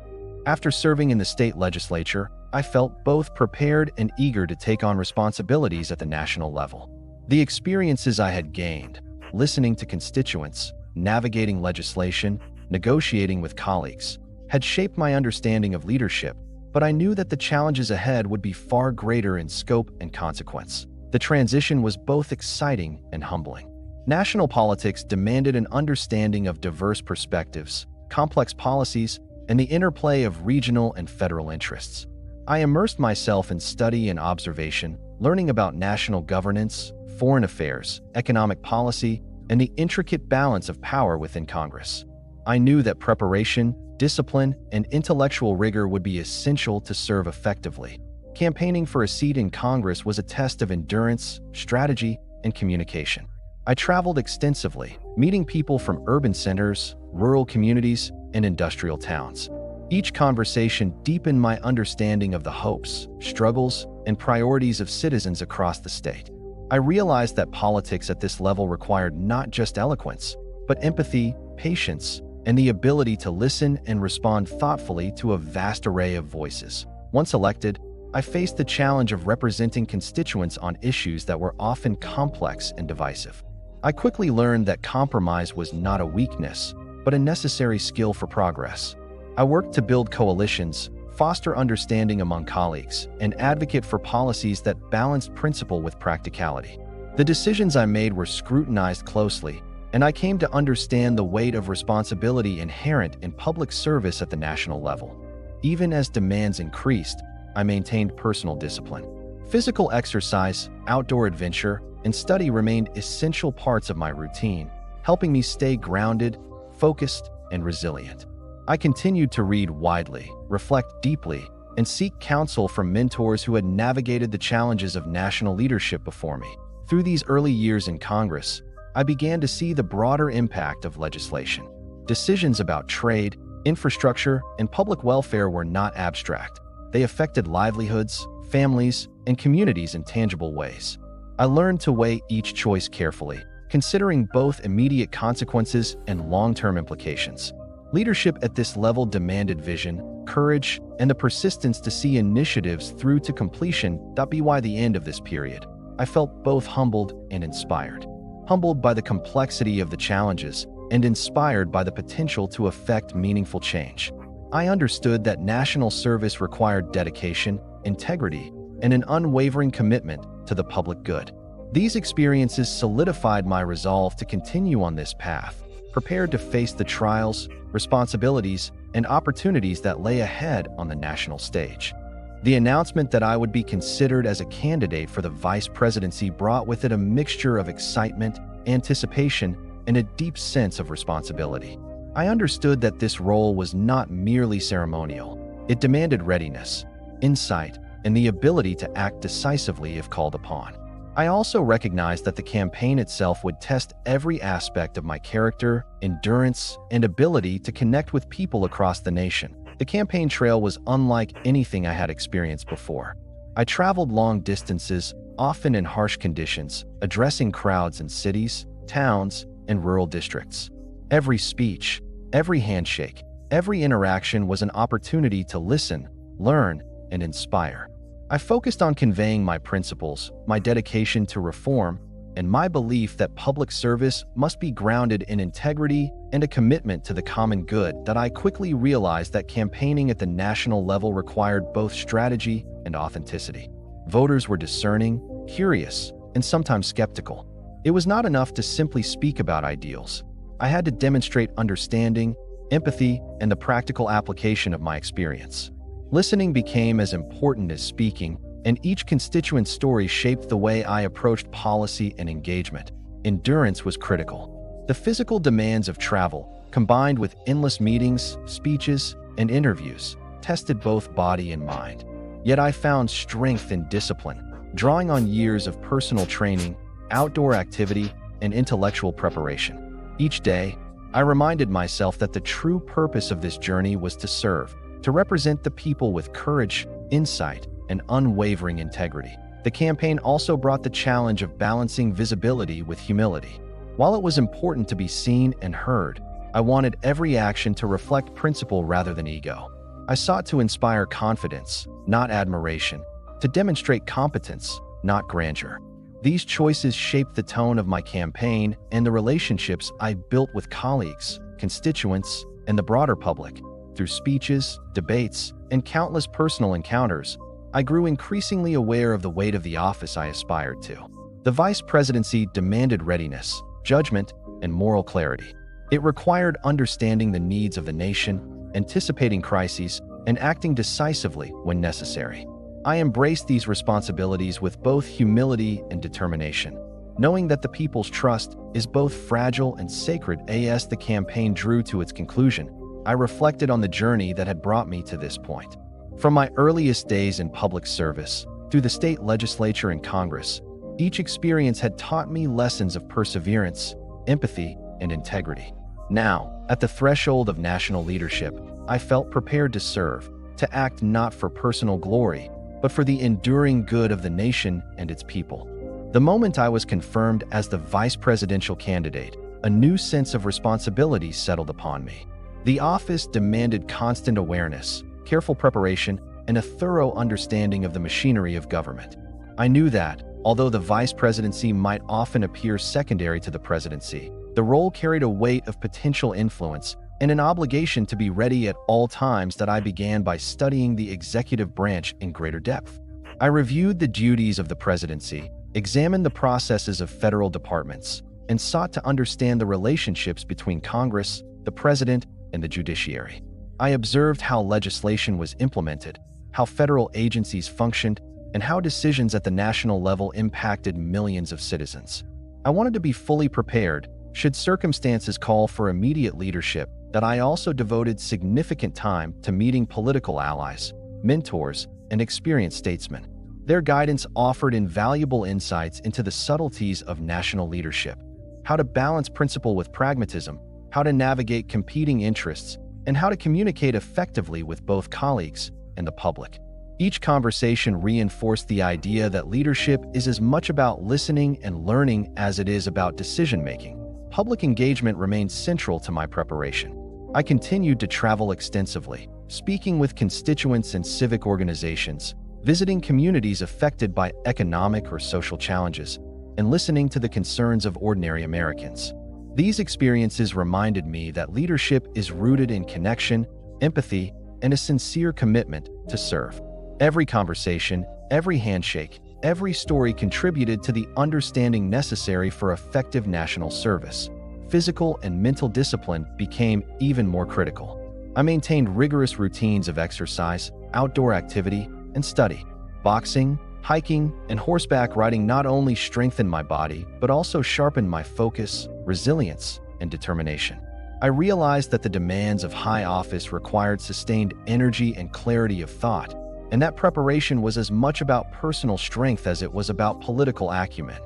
After serving in the state legislature, I felt both prepared and eager to take on responsibilities at the national level. The experiences I had gained, listening to constituents, navigating legislation, negotiating with colleagues, had shaped my understanding of leadership, but I knew that the challenges ahead would be far greater in scope and consequence. The transition was both exciting and humbling. National politics demanded an understanding of diverse perspectives, complex policies, and the interplay of regional and federal interests. I immersed myself in study and observation, learning about national governance, foreign affairs, economic policy, and the intricate balance of power within Congress. I knew that preparation, discipline, and intellectual rigor would be essential to serve effectively. Campaigning for a seat in Congress was a test of endurance, strategy, and communication. I traveled extensively, meeting people from urban centers, rural communities, and industrial towns. Each conversation deepened my understanding of the hopes, struggles, and priorities of citizens across the state. I realized that politics at this level required not just eloquence, but empathy, patience, and the ability to listen and respond thoughtfully to a vast array of voices. Once elected, I faced the challenge of representing constituents on issues that were often complex and divisive. I quickly learned that compromise was not a weakness, but a necessary skill for progress. I worked to build coalitions, foster understanding among colleagues, and advocate for policies that balanced principle with practicality. The decisions I made were scrutinized closely, and I came to understand the weight of responsibility inherent in public service at the national level. Even as demands increased, I maintained personal discipline. Physical exercise, outdoor adventure, and study remained essential parts of my routine, helping me stay grounded, focused, and resilient. I continued to read widely, reflect deeply, and seek counsel from mentors who had navigated the challenges of national leadership before me. Through these early years in Congress, I began to see the broader impact of legislation. Decisions about trade, infrastructure, and public welfare were not abstract. They affected livelihoods, families, and communities in tangible ways. I learned to weigh each choice carefully, considering both immediate consequences and long-term implications. Leadership at this level demanded vision, courage, and the persistence to see initiatives through to completion. By the end of this period, I felt both humbled and inspired. Humbled by the complexity of the challenges and inspired by the potential to effect meaningful change. I understood that national service required dedication, integrity, and an unwavering commitment to the public good. These experiences solidified my resolve to continue on this path, prepared to face the trials, responsibilities, and opportunities that lay ahead on the national stage. The announcement that I would be considered as a candidate for the vice presidency brought with it a mixture of excitement, anticipation, and a deep sense of responsibility. I understood that this role was not merely ceremonial. It demanded readiness, insight, and the ability to act decisively if called upon. I also recognized that the campaign itself would test every aspect of my character, endurance, and ability to connect with people across the nation. The campaign trail was unlike anything I had experienced before. I traveled long distances, often in harsh conditions, addressing crowds in cities, towns, and rural districts. Every speech, every handshake, every interaction was an opportunity to listen, learn, and inspire. I focused on conveying my principles, my dedication to reform, and my belief that public service must be grounded in integrity and a commitment to the common good that I quickly realized that campaigning at the national level required both strategy and authenticity. Voters were discerning, curious, and sometimes skeptical. It was not enough to simply speak about ideals. I had to demonstrate understanding, empathy, and the practical application of my experience. Listening became as important as speaking, and each constituent's story shaped the way I approached policy and engagement. Endurance was critical. The physical demands of travel, combined with endless meetings, speeches, and interviews, tested both body and mind. Yet I found strength in discipline, drawing on years of personal training, outdoor activity, and intellectual preparation. Each day, I reminded myself that the true purpose of this journey was to serve, to represent the people with courage, insight, and unwavering integrity. The campaign also brought the challenge of balancing visibility with humility. While it was important to be seen and heard, I wanted every action to reflect principle rather than ego. I sought to inspire confidence, not admiration, to demonstrate competence, not grandeur. These choices shaped the tone of my campaign and the relationships I built with colleagues, constituents, and the broader public. Through speeches, debates, and countless personal encounters, I grew increasingly aware of the weight of the office I aspired to. The vice presidency demanded readiness, judgment, and moral clarity. It required understanding the needs of the nation, anticipating crises, and acting decisively when necessary. I embraced these responsibilities with both humility and determination, knowing that the people's trust is both fragile and sacred. As the campaign drew to its conclusion, I reflected on the journey that had brought me to this point. From my earliest days in public service, through the state legislature and Congress, each experience had taught me lessons of perseverance, empathy, and integrity. Now, at the threshold of national leadership, I felt prepared to serve, to act not for personal glory, but for the enduring good of the nation and its people. The moment I was confirmed as the vice presidential candidate, a new sense of responsibility settled upon me. The office demanded constant awareness, careful preparation, and a thorough understanding of the machinery of government. I knew that, although the vice presidency might often appear secondary to the presidency, the role carried a weight of potential influence and an obligation to be ready at all times. That I began by studying the executive branch in greater depth. I reviewed the duties of the presidency, examined the processes of federal departments, and sought to understand the relationships between Congress, the president, and the judiciary. I observed how legislation was implemented, how federal agencies functioned, and how decisions at the national level impacted millions of citizens. I wanted to be fully prepared should circumstances call for immediate leadership. That I also devoted significant time to meeting political allies, mentors, and experienced statesmen. Their guidance offered invaluable insights into the subtleties of national leadership, how to balance principle with pragmatism, how to navigate competing interests, and how to communicate effectively with both colleagues and the public. Each conversation reinforced the idea that leadership is as much about listening and learning as it is about decision-making. Public engagement remained central to my preparation. I continued to travel extensively, speaking with constituents and civic organizations, visiting communities affected by economic or social challenges, and listening to the concerns of ordinary Americans. These experiences reminded me that leadership is rooted in connection, empathy, and a sincere commitment to serve. Every conversation, every handshake, every story contributed to the understanding necessary for effective national service. Physical and mental discipline became even more critical. I maintained rigorous routines of exercise, outdoor activity, and study. Boxing, hiking, and horseback riding not only strengthened my body, but also sharpened my focus, resilience, and determination. I realized that the demands of high office required sustained energy and clarity of thought, and that preparation was as much about personal strength as it was about political acumen.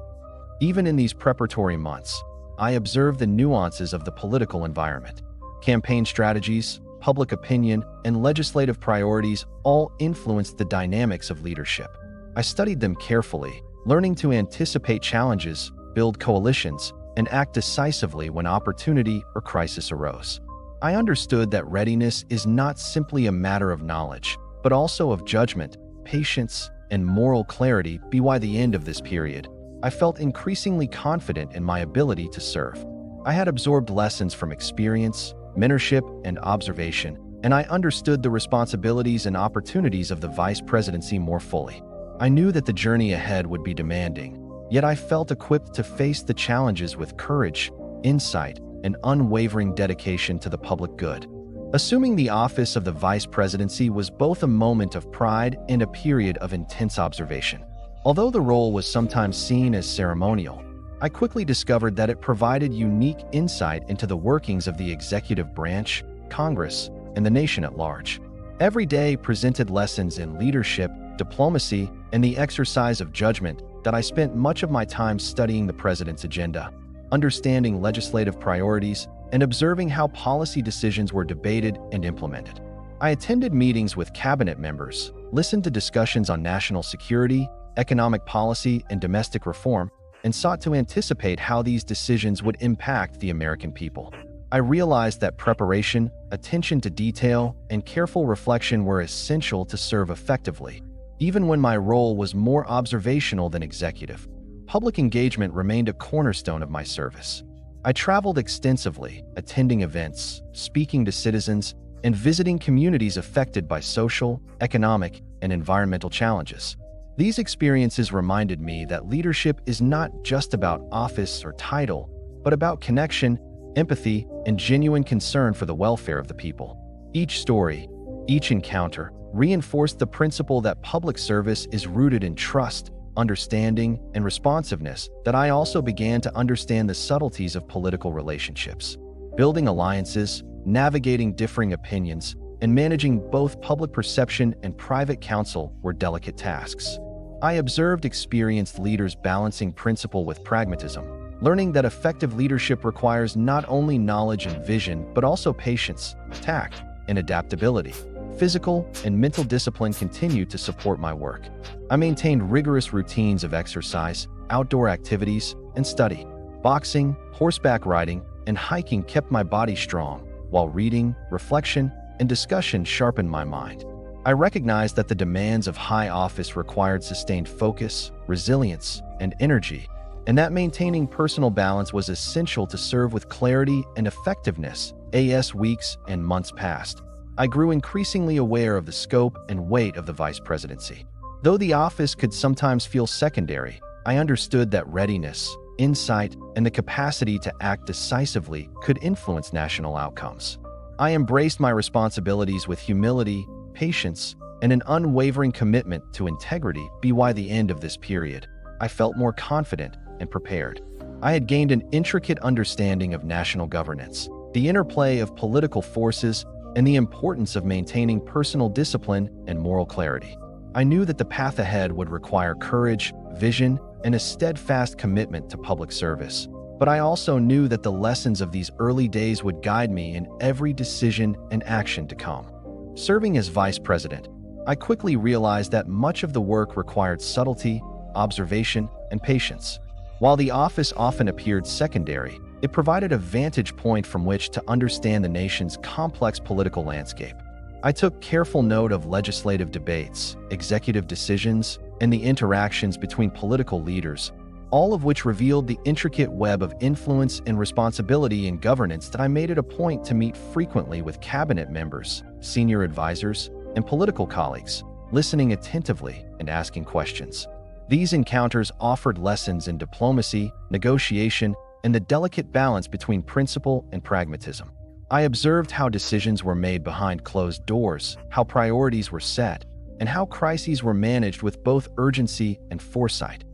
Even in these preparatory months, I observed the nuances of the political environment. Campaign strategies, public opinion, and legislative priorities all influenced the dynamics of leadership. I studied them carefully, learning to anticipate challenges, build coalitions, and act decisively when opportunity or crisis arose. I understood that readiness is not simply a matter of knowledge, but also of judgment, patience, and moral clarity. By the end of this period, I felt increasingly confident in my ability to serve. I had absorbed lessons from experience, mentorship, and observation, and I understood the responsibilities and opportunities of the vice presidency more fully. I knew that the journey ahead would be demanding, yet I felt equipped to face the challenges with courage, insight, and unwavering dedication to the public good. Assuming the office of the vice presidency was both a moment of pride and a period of intense observation. Although the role was sometimes seen as ceremonial, I quickly discovered that it provided unique insight into the workings of the executive branch, Congress, and the nation at large. Every day presented lessons in leadership, diplomacy, and the exercise of judgment that I spent much of my time studying the president's agenda, understanding legislative priorities, and observing how policy decisions were debated and implemented. I attended meetings with cabinet members, listened to discussions on national security, economic policy, and domestic reform, and sought to anticipate how these decisions would impact the American people. I realized that preparation, attention to detail, and careful reflection were essential to serve effectively, even when my role was more observational than executive. Public engagement remained a cornerstone of my service. I traveled extensively, attending events, speaking to citizens, and visiting communities affected by social, economic, and environmental challenges. These experiences reminded me that leadership is not just about office or title, but about connection, empathy, and genuine concern for the welfare of the people. Each story, each encounter, reinforced the principle that public service is rooted in trust, understanding, and responsiveness. That I also began to understand the subtleties of political relationships. Building alliances, navigating differing opinions, and managing both public perception and private counsel were delicate tasks. I observed experienced leaders balancing principle with pragmatism, learning that effective leadership requires not only knowledge and vision, but also patience, tact, and adaptability. Physical and mental discipline continued to support my work. I maintained rigorous routines of exercise, outdoor activities, and study. Boxing, horseback riding, and hiking kept my body strong, while reading, reflection, and discussion sharpened my mind. I recognized that the demands of high office required sustained focus, resilience, and energy, and that maintaining personal balance was essential to serve with clarity and effectiveness. As weeks and months passed, I grew increasingly aware of the scope and weight of the vice presidency. Though the office could sometimes feel secondary, I understood that readiness, insight, and the capacity to act decisively could influence national outcomes. I embraced my responsibilities with humility, patience, and an unwavering commitment to integrity. By the end of this period, I felt more confident and prepared. I had gained an intricate understanding of national governance, the interplay of political forces, and the importance of maintaining personal discipline and moral clarity. I knew that the path ahead would require courage, vision, and a steadfast commitment to public service. But I also knew that the lessons of these early days would guide me in every decision and action to come. Serving as vice president, I quickly realized that much of the work required subtlety, observation, and patience. While the office often appeared secondary, it provided a vantage point from which to understand the nation's complex political landscape. I took careful note of legislative debates, executive decisions, and the interactions between political leaders, all of which revealed the intricate web of influence and responsibility in governance. That I made it a point to meet frequently with cabinet members, senior advisors, and political colleagues, listening attentively and asking questions. These encounters offered lessons in diplomacy, negotiation, and the delicate balance between principle and pragmatism. I observed how decisions were made behind closed doors, how priorities were set, and how crises were managed with both urgency and foresight.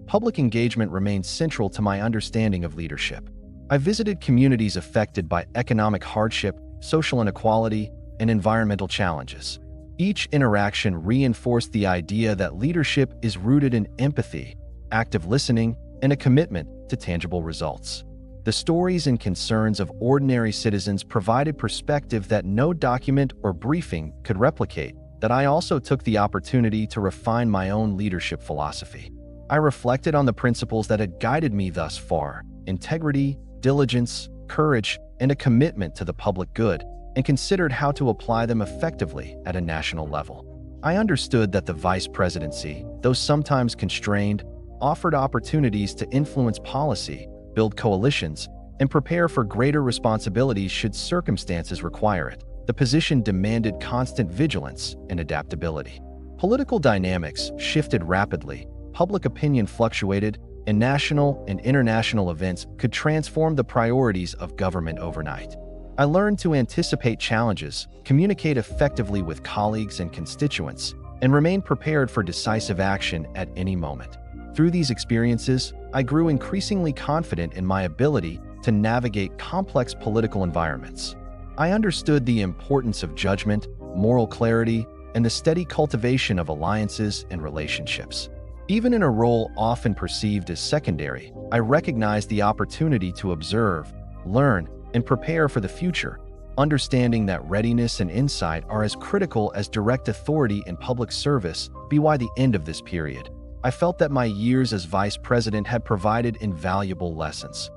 Public engagement remained central to my understanding of leadership. I visited communities affected by economic hardship, social inequality, and environmental challenges. Each interaction reinforced the idea that leadership is rooted in empathy, active listening, and a commitment to tangible results. The stories and concerns of ordinary citizens provided perspective that no document or briefing could replicate. That I also took the opportunity to refine my own leadership philosophy. I reflected on the principles that had guided me thus far: integrity, diligence, courage, and a commitment to the public good, and considered how to apply them effectively at a national level. I understood that the vice presidency, though sometimes constrained, offered opportunities to influence policy, build coalitions, and prepare for greater responsibilities should circumstances require it. The position demanded constant vigilance and adaptability. Political dynamics shifted rapidly, public opinion fluctuated, and national and international events could transform the priorities of government overnight. I learned to anticipate challenges, communicate effectively with colleagues and constituents, and remain prepared for decisive action at any moment. Through these experiences, I grew increasingly confident in my ability to navigate complex political environments. I understood the importance of judgment, moral clarity, and the steady cultivation of alliances and relationships. Even in a role often perceived as secondary, I recognized the opportunity to observe, learn, and prepare for the future, understanding that readiness and insight are as critical as direct authority in public service. By the end of this period, I felt that my years as vice president had provided invaluable lessons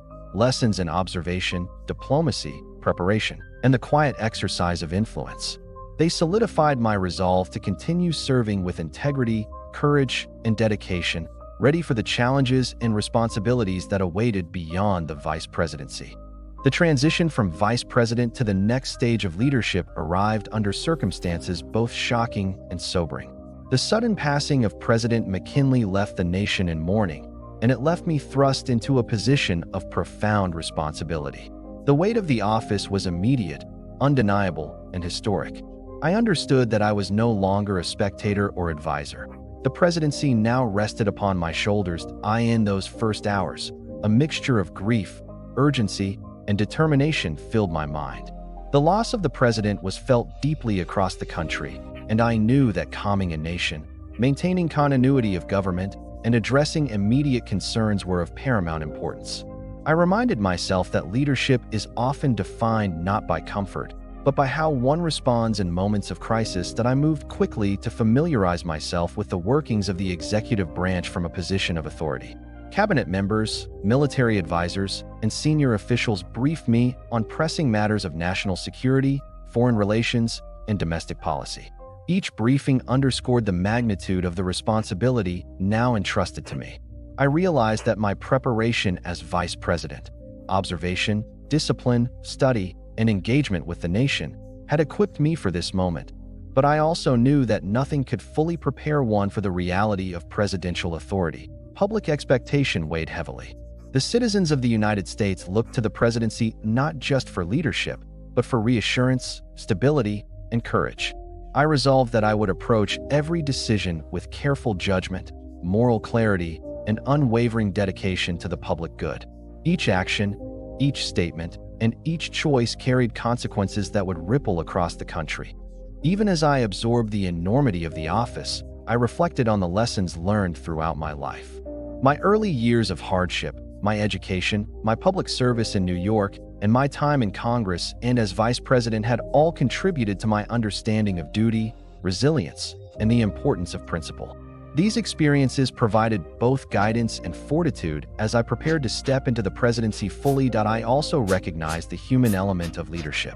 in observation, diplomacy, preparation, and the quiet exercise of influence. They solidified my resolve to continue serving with integrity, courage, and dedication, ready for the challenges and responsibilities that awaited beyond the vice presidency. The transition from vice president to the next stage of leadership arrived under circumstances both shocking and sobering. The sudden passing of President McKinley left the nation in mourning, and it left me thrust into a position of profound responsibility. The weight of the office was immediate, undeniable, and historic. I understood that I was no longer a spectator or advisor. The presidency now rested upon my shoulders. In those first hours, a mixture of grief, urgency, and determination filled my mind. The loss of the president was felt deeply across the country, and I knew that calming a nation, maintaining continuity of government, and addressing immediate concerns were of paramount importance. I reminded myself that leadership is often defined not by comfort, but by how one responds in moments of crisis. That I moved quickly to familiarize myself with the workings of the executive branch from a position of authority. Cabinet members, military advisors, and senior officials briefed me on pressing matters of national security, foreign relations, and domestic policy. Each briefing underscored the magnitude of the responsibility now entrusted to me. I realized that my preparation as vice president, observation, discipline, study, and engagement with the nation had equipped me for this moment. But I also knew that nothing could fully prepare one for the reality of presidential authority. Public expectation weighed heavily. The citizens of the United States looked to the presidency not just for leadership, but for reassurance, stability, and courage. I resolved that I would approach every decision with careful judgment, moral clarity, and unwavering dedication to the public good. Each action, each statement, and each choice carried consequences that would ripple across the country. Even as I absorbed the enormity of the office, I reflected on the lessons learned throughout my life. My early years of hardship, my education, my public service in New York, and my time in Congress and as vice president had all contributed to my understanding of duty, resilience, and the importance of principle. These experiences provided both guidance and fortitude as I prepared to step into the presidency fully. I also recognized the human element of leadership.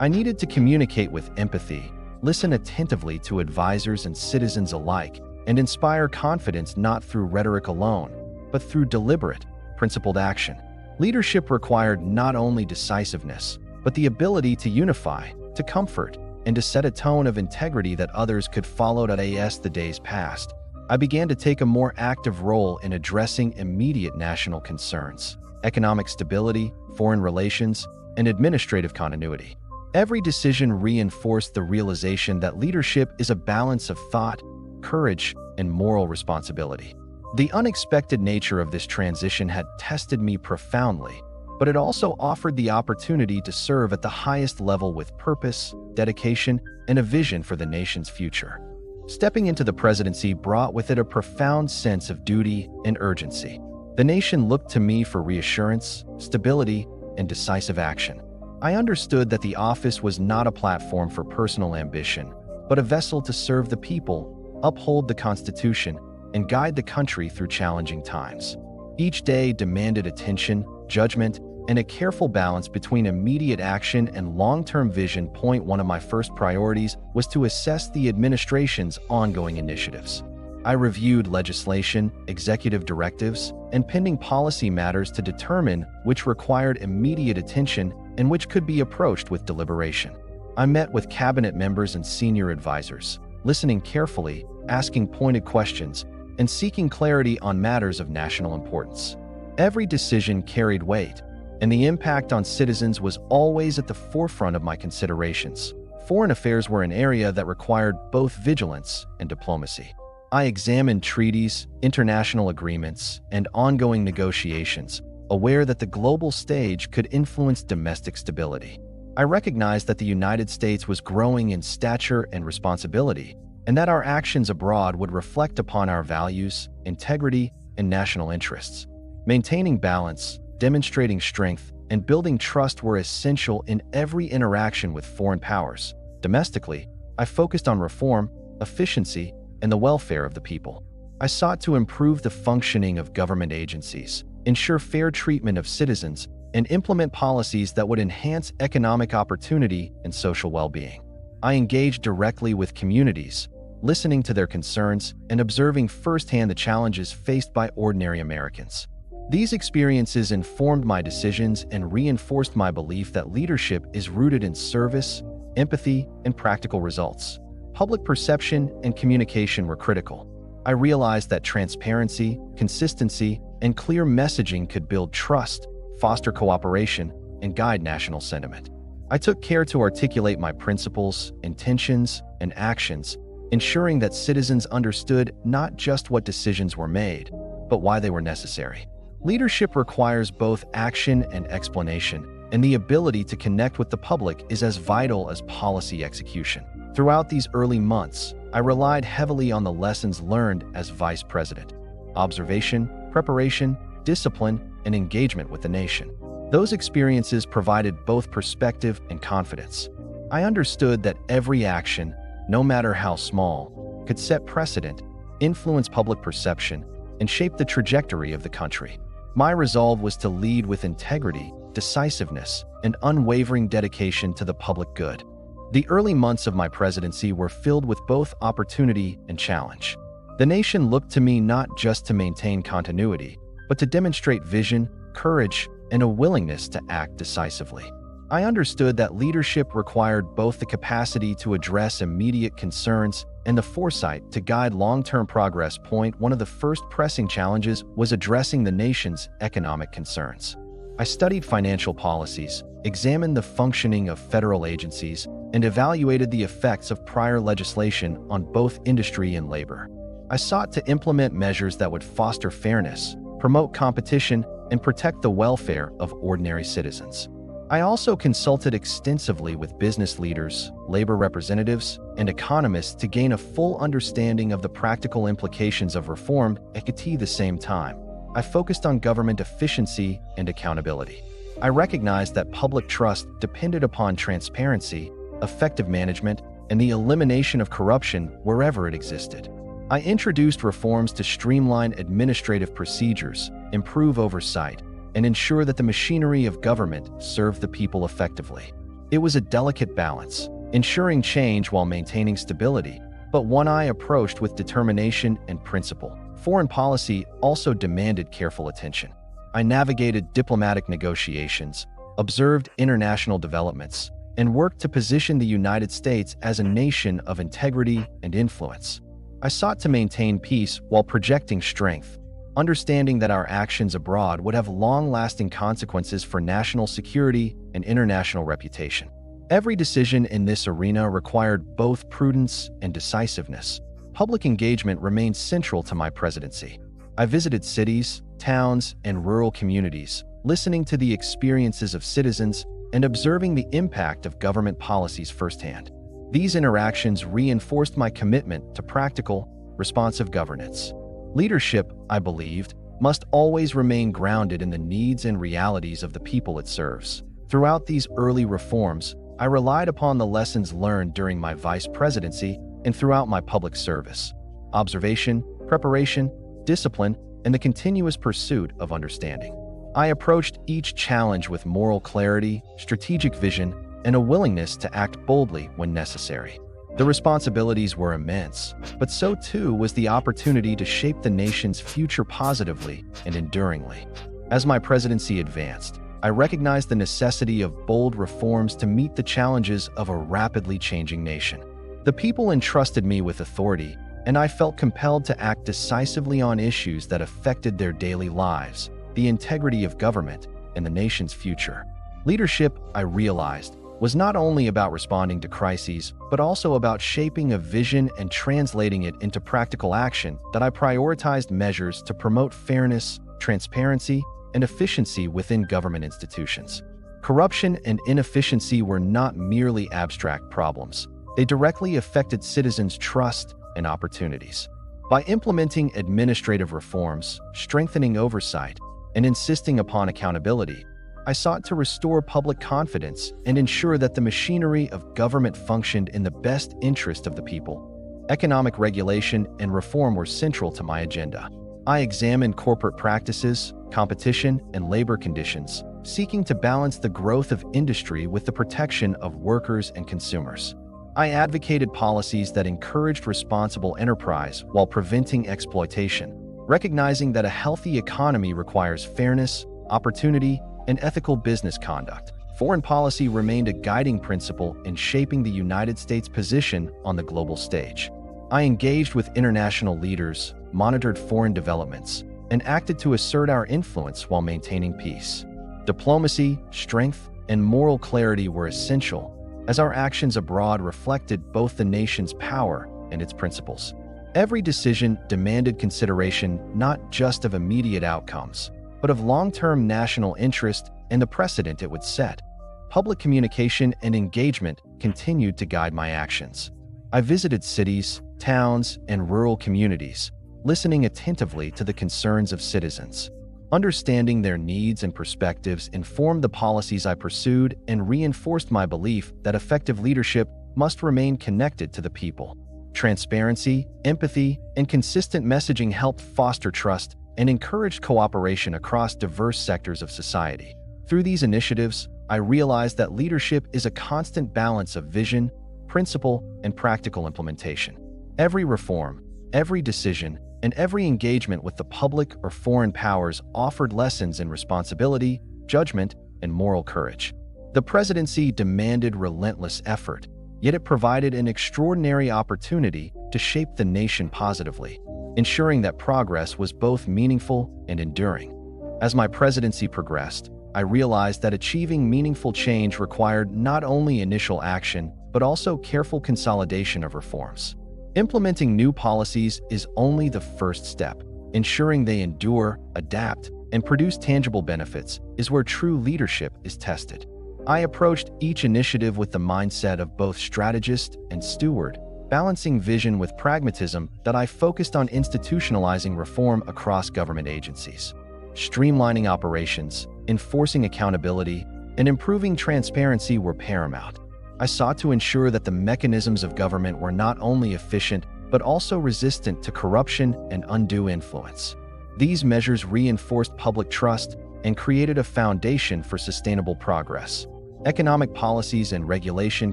I needed to communicate with empathy, listen attentively to advisors and citizens alike, and inspire confidence not through rhetoric alone, but through deliberate, principled action. Leadership required not only decisiveness, but the ability to unify, to comfort, and to set a tone of integrity that others could follow. As the days passed, I began to take a more active role in addressing immediate national concerns, economic stability, foreign relations, and administrative continuity. Every decision reinforced the realization that leadership is a balance of thought, courage, and moral responsibility. The unexpected nature of this transition had tested me profoundly, but it also offered the opportunity to serve at the highest level with purpose, dedication, and a vision for the nation's future. Stepping into the presidency brought with it a profound sense of duty and urgency. The nation looked to me for reassurance, stability, and decisive action. I understood that the office was not a platform for personal ambition, but a vessel to serve the people, uphold the Constitution, and guide the country through challenging times. Each day demanded attention, judgment, and a careful balance between immediate action and long-term vision. One of my first priorities was to assess the administration's ongoing initiatives. I reviewed legislation, executive directives, and pending policy matters to determine which required immediate attention and which could be approached with deliberation. I met with cabinet members and senior advisors, listening carefully, asking pointed questions, and seeking clarity on matters of national importance. Every decision carried weight, and the impact on citizens was always at the forefront of my considerations. Foreign affairs were an area that required both vigilance and diplomacy. I examined treaties, international agreements, and ongoing negotiations, aware that the global stage could influence domestic stability. I recognized that the United States was growing in stature and responsibility, and that our actions abroad would reflect upon our values, integrity, and national interests. Maintaining balance, demonstrating strength, and building trust were essential in every interaction with foreign powers. Domestically, I focused on reform, efficiency, and the welfare of the people. I sought to improve the functioning of government agencies, ensure fair treatment of citizens, and implement policies that would enhance economic opportunity and social well-being. I engaged directly with communities, listening to their concerns and observing firsthand the challenges faced by ordinary Americans. These experiences informed my decisions and reinforced my belief that leadership is rooted in service, empathy, and practical results. Public perception and communication were critical. I realized that transparency, consistency, and clear messaging could build trust, foster cooperation, and guide national sentiment. I took care to articulate my principles, intentions, and actions, ensuring that citizens understood not just what decisions were made, but why they were necessary. Leadership requires both action and explanation, and the ability to connect with the public is as vital as policy execution. Throughout these early months, I relied heavily on the lessons learned as vice president: observation, preparation, discipline, and engagement with the nation. Those experiences provided both perspective and confidence. I understood that every action, no matter how small, could set precedent, influence public perception, and shape the trajectory of the country. My resolve was to lead with integrity, decisiveness, and unwavering dedication to the public good. The early months of my presidency were filled with both opportunity and challenge. The nation looked to me not just to maintain continuity, but to demonstrate vision, courage, and a willingness to act decisively. I understood that leadership required both the capacity to address immediate concerns and the foresight to guide long-term progress. One of the first pressing challenges was addressing the nation's economic concerns. I studied financial policies, examined the functioning of federal agencies, and evaluated the effects of prior legislation on both industry and labor. I sought to implement measures that would foster fairness, promote competition, and protect the welfare of ordinary citizens. I also consulted extensively with business leaders, labor representatives, and economists to gain a full understanding of the practical implications of reform. At the same time, I focused on government efficiency and accountability. I recognized that public trust depended upon transparency, effective management, and the elimination of corruption wherever it existed. I introduced reforms to streamline administrative procedures, improve oversight, and ensure that the machinery of government served the people effectively. It was a delicate balance, ensuring change while maintaining stability, but one I approached with determination and principle. Foreign policy also demanded careful attention. I navigated diplomatic negotiations, observed international developments, and worked to position the United States as a nation of integrity and influence. I sought to maintain peace while projecting strength, understanding that our actions abroad would have long-lasting consequences for national security and international reputation. Every decision in this arena required both prudence and decisiveness. Public engagement remained central to my presidency. I visited cities, towns, and rural communities, listening to the experiences of citizens and observing the impact of government policies firsthand. These interactions reinforced my commitment to practical, responsive governance. Leadership, I believed, must always remain grounded in the needs and realities of the people it serves. Throughout these early reforms, I relied upon the lessons learned during my vice presidency and throughout my public service: observation, preparation, discipline, and the continuous pursuit of understanding. I approached each challenge with moral clarity, strategic vision, and a willingness to act boldly when necessary. The responsibilities were immense, but so too was the opportunity to shape the nation's future positively and enduringly. As my presidency advanced, I recognized the necessity of bold reforms to meet the challenges of a rapidly changing nation. The people entrusted me with authority, and I felt compelled to act decisively on issues that affected their daily lives, the integrity of government, and the nation's future. Leadership, I realized, was not only about responding to crises, but also about shaping a vision and translating it into practical action. That I prioritized measures to promote fairness, transparency, and efficiency within government institutions. Corruption and inefficiency were not merely abstract problems. They directly affected citizens' trust and opportunities. By implementing administrative reforms, strengthening oversight, and insisting upon accountability, I sought to restore public confidence and ensure that the machinery of government functioned in the best interest of the people. Economic regulation and reform were central to my agenda. I examined corporate practices, competition, and labor conditions, seeking to balance the growth of industry with the protection of workers and consumers. I advocated policies that encouraged responsible enterprise while preventing exploitation, recognizing that a healthy economy requires fairness, opportunity, and ethical business conduct. Foreign policy remained a guiding principle in shaping the United States' position on the global stage. I engaged with international leaders, monitored foreign developments, and acted to assert our influence while maintaining peace. Diplomacy, strength, and moral clarity were essential, as our actions abroad reflected both the nation's power and its principles. Every decision demanded consideration not just of immediate outcomes, but of long-term national interest and the precedent it would set. Public communication and engagement continued to guide my actions. I visited cities, towns, and rural communities, listening attentively to the concerns of citizens. Understanding their needs and perspectives informed the policies I pursued and reinforced my belief that effective leadership must remain connected to the people. Transparency, empathy, and consistent messaging helped foster trust and encouraged cooperation across diverse sectors of society. Through these initiatives, I realized that leadership is a constant balance of vision, principle, and practical implementation. Every reform, every decision, and every engagement with the public or foreign powers offered lessons in responsibility, judgment, and moral courage. The presidency demanded relentless effort, yet it provided an extraordinary opportunity to shape the nation positively, ensuring that progress was both meaningful and enduring. As my presidency progressed, I realized that achieving meaningful change required not only initial action, but also careful consolidation of reforms. Implementing new policies is only the first step. Ensuring they endure, adapt, and produce tangible benefits is where true leadership is tested. I approached each initiative with the mindset of both strategist and steward, balancing vision with pragmatism. That I focused on institutionalizing reform across government agencies, streamlining operations, enforcing accountability, and improving transparency were paramount. I sought to ensure that the mechanisms of government were not only efficient, but also resistant to corruption and undue influence. These measures reinforced public trust and created a foundation for sustainable progress. Economic policies and regulation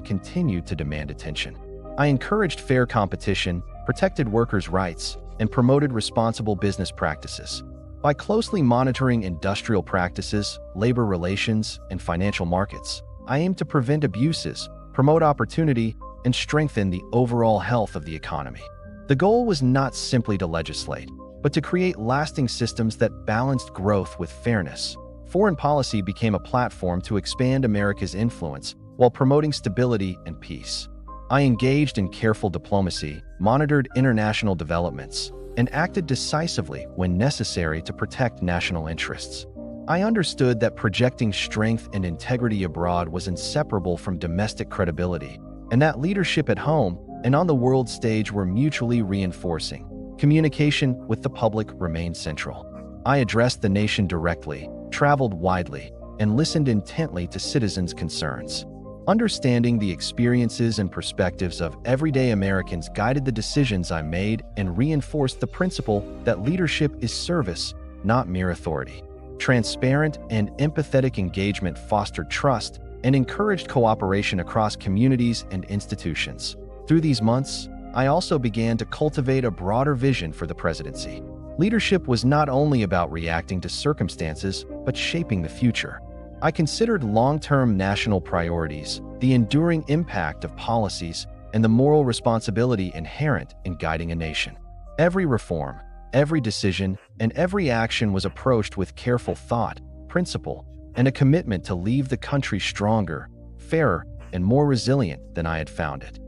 continued to demand attention. I encouraged fair competition, protected workers' rights, and promoted responsible business practices. By closely monitoring industrial practices, labor relations, and financial markets, I aimed to prevent abuses, promote opportunity, and strengthen the overall health of the economy. The goal was not simply to legislate, but to create lasting systems that balanced growth with fairness. Foreign policy became a platform to expand America's influence while promoting stability and peace. I engaged in careful diplomacy, monitored international developments, and acted decisively when necessary to protect national interests. I understood that projecting strength and integrity abroad was inseparable from domestic credibility, and that leadership at home and on the world stage were mutually reinforcing. Communication with the public remained central. I addressed the nation directly, traveled widely, and listened intently to citizens' concerns. Understanding the experiences and perspectives of everyday Americans guided the decisions I made and reinforced the principle that leadership is service, not mere authority. Transparent and empathetic engagement fostered trust and encouraged cooperation across communities and institutions. Through these months, I also began to cultivate a broader vision for the presidency. Leadership was not only about reacting to circumstances, but shaping the future. I considered long-term national priorities, the enduring impact of policies, and the moral responsibility inherent in guiding a nation. Every reform, every decision, and every action was approached with careful thought, principle, and a commitment to leave the country stronger, fairer, and more resilient than I had found it.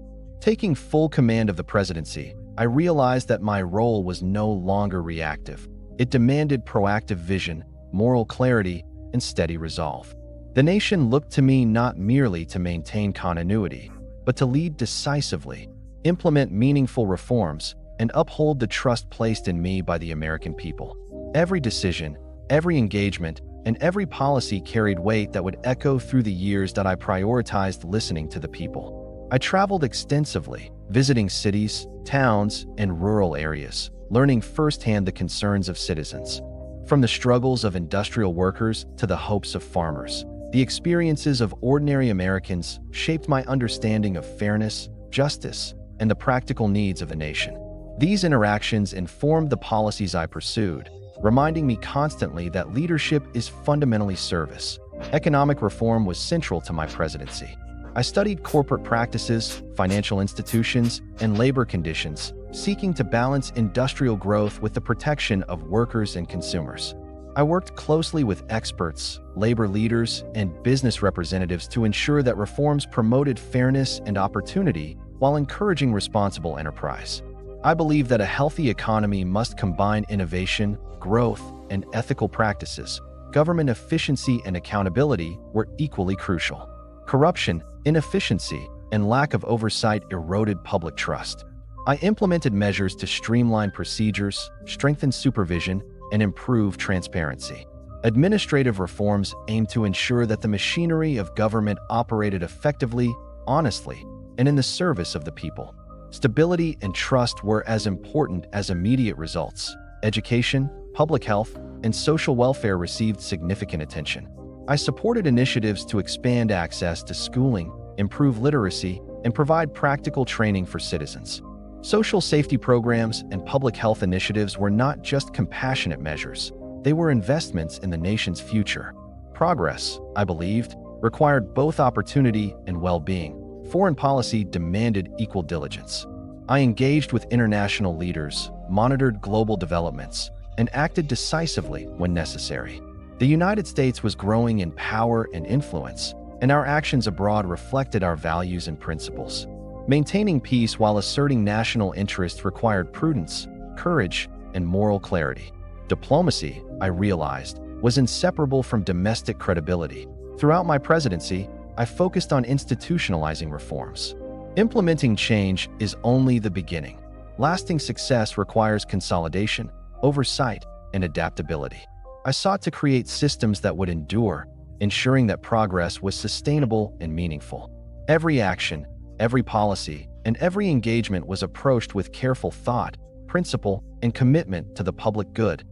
Taking full command of the presidency, I realized that my role was no longer reactive. It demanded proactive vision, moral clarity, and steady resolve. The nation looked to me not merely to maintain continuity, but to lead decisively, implement meaningful reforms, and uphold the trust placed in me by the American people. Every decision, every engagement, and every policy carried weight that would echo through the years that I prioritized listening to the people. I traveled extensively, visiting cities, towns, and rural areas, learning firsthand the concerns of citizens. From the struggles of industrial workers to the hopes of farmers, the experiences of ordinary Americans shaped my understanding of fairness, justice, and the practical needs of the nation. These interactions informed the policies I pursued, reminding me constantly that leadership is fundamentally service. Economic reform was central to my presidency. I studied corporate practices, financial institutions, and labor conditions, seeking to balance industrial growth with the protection of workers and consumers. I worked closely with experts, labor leaders, and business representatives to ensure that reforms promoted fairness and opportunity while encouraging responsible enterprise. I believe that a healthy economy must combine innovation, growth, and ethical practices. Government efficiency and accountability were equally crucial. Corruption, inefficiency, and lack of oversight eroded public trust. I implemented measures to streamline procedures, strengthen supervision, and improve transparency. Administrative reforms aimed to ensure that the machinery of government operated effectively, honestly, and in the service of the people. Stability and trust were as important as immediate results. Education, public health, and social welfare received significant attention. I supported initiatives to expand access to schooling, improve literacy, and provide practical training for citizens. Social safety programs and public health initiatives were not just compassionate measures, they were investments in the nation's future. Progress, I believed, required both opportunity and well-being. Foreign policy demanded equal diligence. I engaged with international leaders, monitored global developments, and acted decisively when necessary. The United States was growing in power and influence, and our actions abroad reflected our values and principles. Maintaining peace while asserting national interests required prudence, courage, and moral clarity. Diplomacy, I realized, was inseparable from domestic credibility. Throughout my presidency, I focused on institutionalizing reforms. Implementing change is only the beginning. Lasting success requires consolidation, oversight, and adaptability. I sought to create systems that would endure, ensuring that progress was sustainable and meaningful. Every action, every policy, and every engagement was approached with careful thought, principle, and commitment to the public good.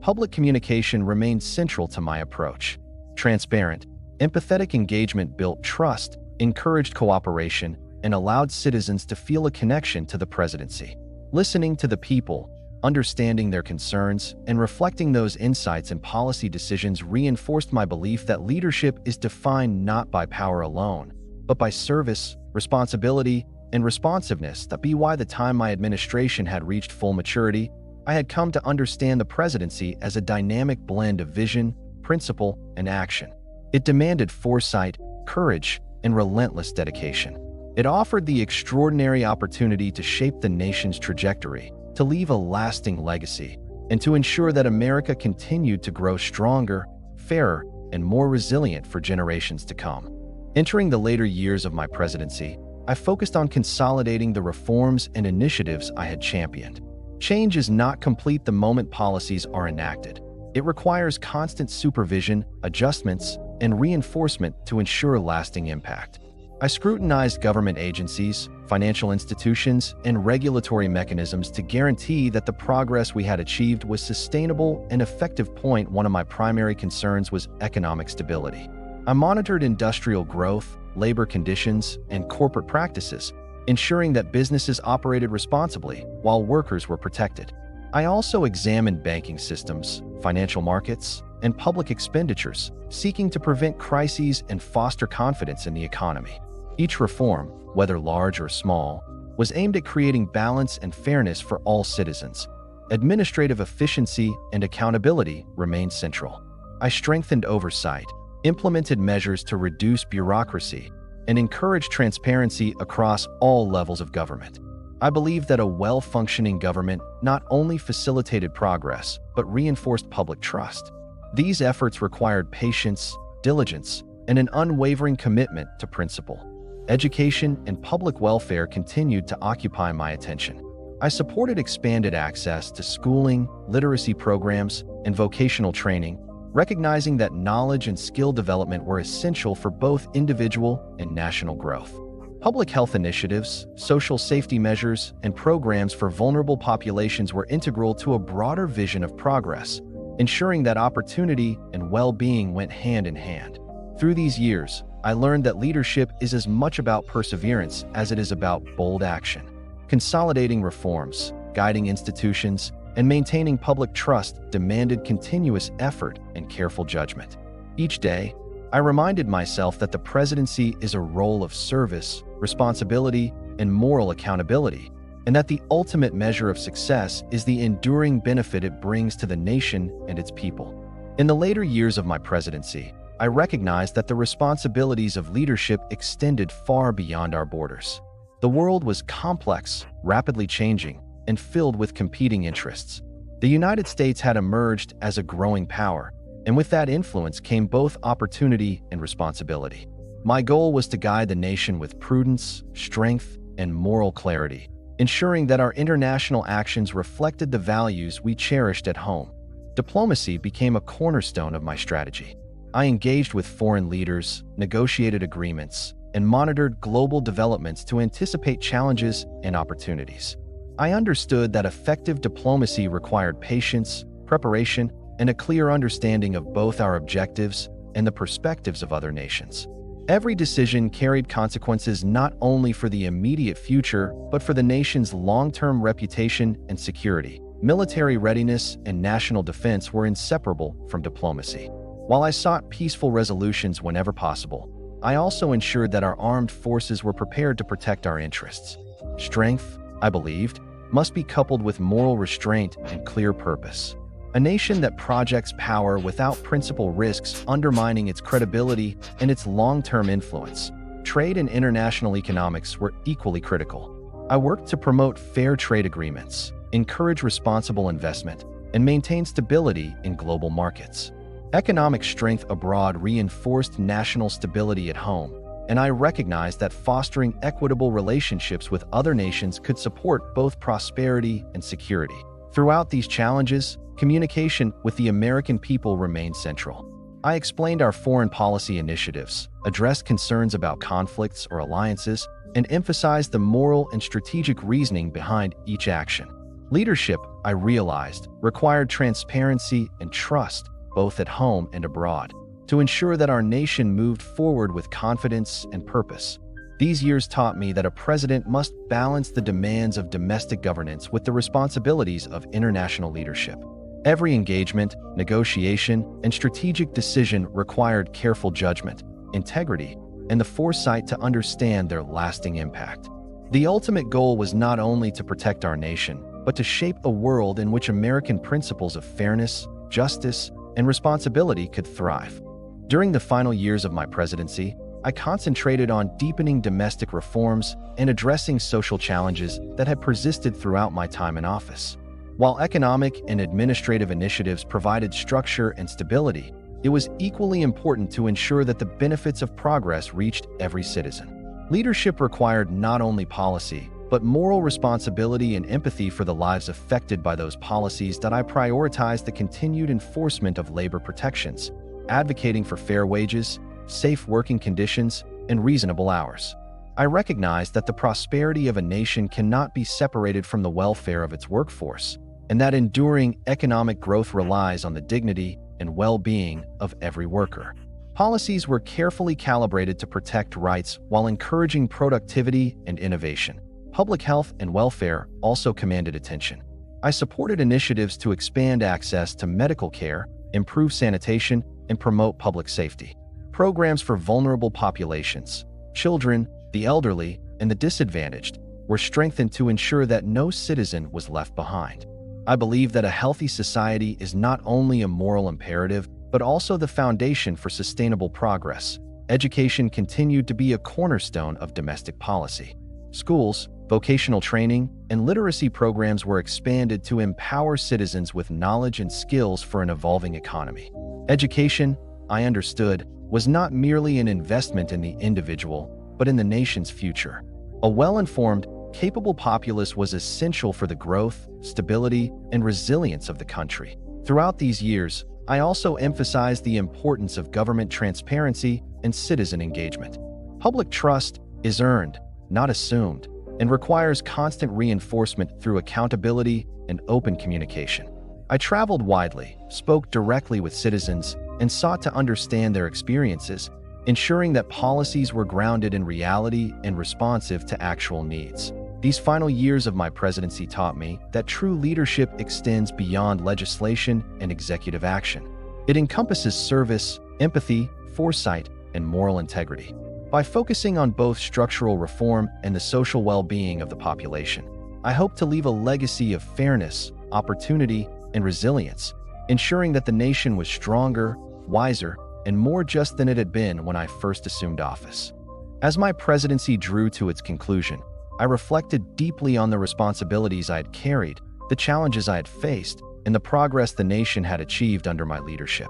Public communication remained central to my approach. Transparent, empathetic engagement built trust, encouraged cooperation, and allowed citizens to feel a connection to the presidency. Listening to the people, understanding their concerns, and reflecting those insights in policy decisions reinforced my belief that leadership is defined not by power alone, but by service, responsibility, and responsiveness. That by the time my administration had reached full maturity, I had come to understand the presidency as a dynamic blend of vision, principle, and action. It demanded foresight, courage, and relentless dedication. It offered the extraordinary opportunity to shape the nation's trajectory, to leave a lasting legacy, and to ensure that America continued to grow stronger, fairer, and more resilient for generations to come. Entering the later years of my presidency, I focused on consolidating the reforms and initiatives I had championed. Change is not complete the moment policies are enacted. It requires constant supervision, adjustments, and reinforcement to ensure lasting impact. I scrutinized government agencies, financial institutions, and regulatory mechanisms to guarantee that the progress we had achieved was sustainable and effective. One of my primary concerns was economic stability. I monitored industrial growth, labor conditions, and corporate practices, ensuring that businesses operated responsibly while workers were protected. I also examined banking systems, financial markets, and public expenditures, seeking to prevent crises and foster confidence in the economy. Each reform, whether large or small, was aimed at creating balance and fairness for all citizens. Administrative efficiency and accountability remained central. I strengthened oversight, implemented measures to reduce bureaucracy, and encouraged transparency across all levels of government. I believe that a well-functioning government not only facilitated progress, but reinforced public trust. These efforts required patience, diligence, and an unwavering commitment to principle. Education and public welfare continued to occupy my attention. I supported expanded access to schooling, literacy programs, and vocational training, recognizing that knowledge and skill development were essential for both individual and national growth. Public health initiatives, social safety measures, and programs for vulnerable populations were integral to a broader vision of progress, ensuring that opportunity and well-being went hand in hand. Through these years, I learned that leadership is as much about perseverance as it is about bold action. Consolidating reforms, guiding institutions, and maintaining public trust demanded continuous effort and careful judgment. Each day, I reminded myself that the presidency is a role of service, responsibility, and moral accountability, and that the ultimate measure of success is the enduring benefit it brings to the nation and its people. In the later years of my presidency, I recognized that the responsibilities of leadership extended far beyond our borders. The world was complex, rapidly changing, and filled with competing interests. The United States had emerged as a growing power, and with that influence came both opportunity and responsibility. My goal was to guide the nation with prudence, strength, and moral clarity, ensuring that our international actions reflected the values we cherished at home. Diplomacy became a cornerstone of my strategy. I engaged with foreign leaders, negotiated agreements, and monitored global developments to anticipate challenges and opportunities. I understood that effective diplomacy required patience, preparation, and a clear understanding of both our objectives and the perspectives of other nations. Every decision carried consequences not only for the immediate future, but for the nation's long-term reputation and security. Military readiness and national defense were inseparable from diplomacy. While I sought peaceful resolutions whenever possible, I also ensured that our armed forces were prepared to protect our interests. Strength, I believed, must be coupled with moral restraint and clear purpose. A nation that projects power without principle risks undermining its credibility and its long-term influence. Trade and international economics were equally critical. I worked to promote fair trade agreements, encourage responsible investment, and maintain stability in global markets. Economic strength abroad reinforced national stability at home, and I recognized that fostering equitable relationships with other nations could support both prosperity and security. Throughout these challenges, communication with the American people remained central. I explained our foreign policy initiatives, addressed concerns about conflicts or alliances, and emphasized the moral and strategic reasoning behind each action. Leadership, I realized, required transparency and trust, both at home and abroad, to ensure that our nation moved forward with confidence and purpose. These years taught me that a president must balance the demands of domestic governance with the responsibilities of international leadership. Every engagement, negotiation, and strategic decision required careful judgment, integrity, and the foresight to understand their lasting impact. The ultimate goal was not only to protect our nation, but to shape a world in which American principles of fairness, justice, and responsibility could thrive. During the final years of my presidency, I concentrated on deepening domestic reforms and addressing social challenges that had persisted throughout my time in office. While economic and administrative initiatives provided structure and stability, it was equally important to ensure that the benefits of progress reached every citizen. Leadership required not only policy, but moral responsibility and empathy for the lives affected by those policies. That I prioritized the continued enforcement of labor protections, advocating for fair wages, safe working conditions, and reasonable hours. I recognized that the prosperity of a nation cannot be separated from the welfare of its workforce, and that enduring economic growth relies on the dignity and well-being of every worker. Policies were carefully calibrated to protect rights while encouraging productivity and innovation. Public health and welfare also commanded attention. I supported initiatives to expand access to medical care, improve sanitation, and promote public safety. Programs for vulnerable populations, children, the elderly, and the disadvantaged, were strengthened to ensure that no citizen was left behind. I believe that a healthy society is not only a moral imperative, but also the foundation for sustainable progress. Education continued to be a cornerstone of domestic policy. Schools, vocational training, and literacy programs were expanded to empower citizens with knowledge and skills for an evolving economy. Education, I understood, was not merely an investment in the individual, but in the nation's future. A well-informed, capable populace was essential for the growth, stability, and resilience of the country. Throughout these years, I also emphasized the importance of government transparency and citizen engagement. Public trust is earned, not assumed, and requires constant reinforcement through accountability and open communication. I traveled widely, spoke directly with citizens, and sought to understand their experiences, ensuring that policies were grounded in reality and responsive to actual needs. These final years of my presidency taught me that true leadership extends beyond legislation and executive action. It encompasses service, empathy, foresight, and moral integrity. By focusing on both structural reform and the social well-being of the population, I hope to leave a legacy of fairness, opportunity, and resilience, ensuring that the nation was stronger, wiser, and more just than it had been when I first assumed office. As my presidency drew to its conclusion, I reflected deeply on the responsibilities I had carried, the challenges I had faced, and the progress the nation had achieved under my leadership.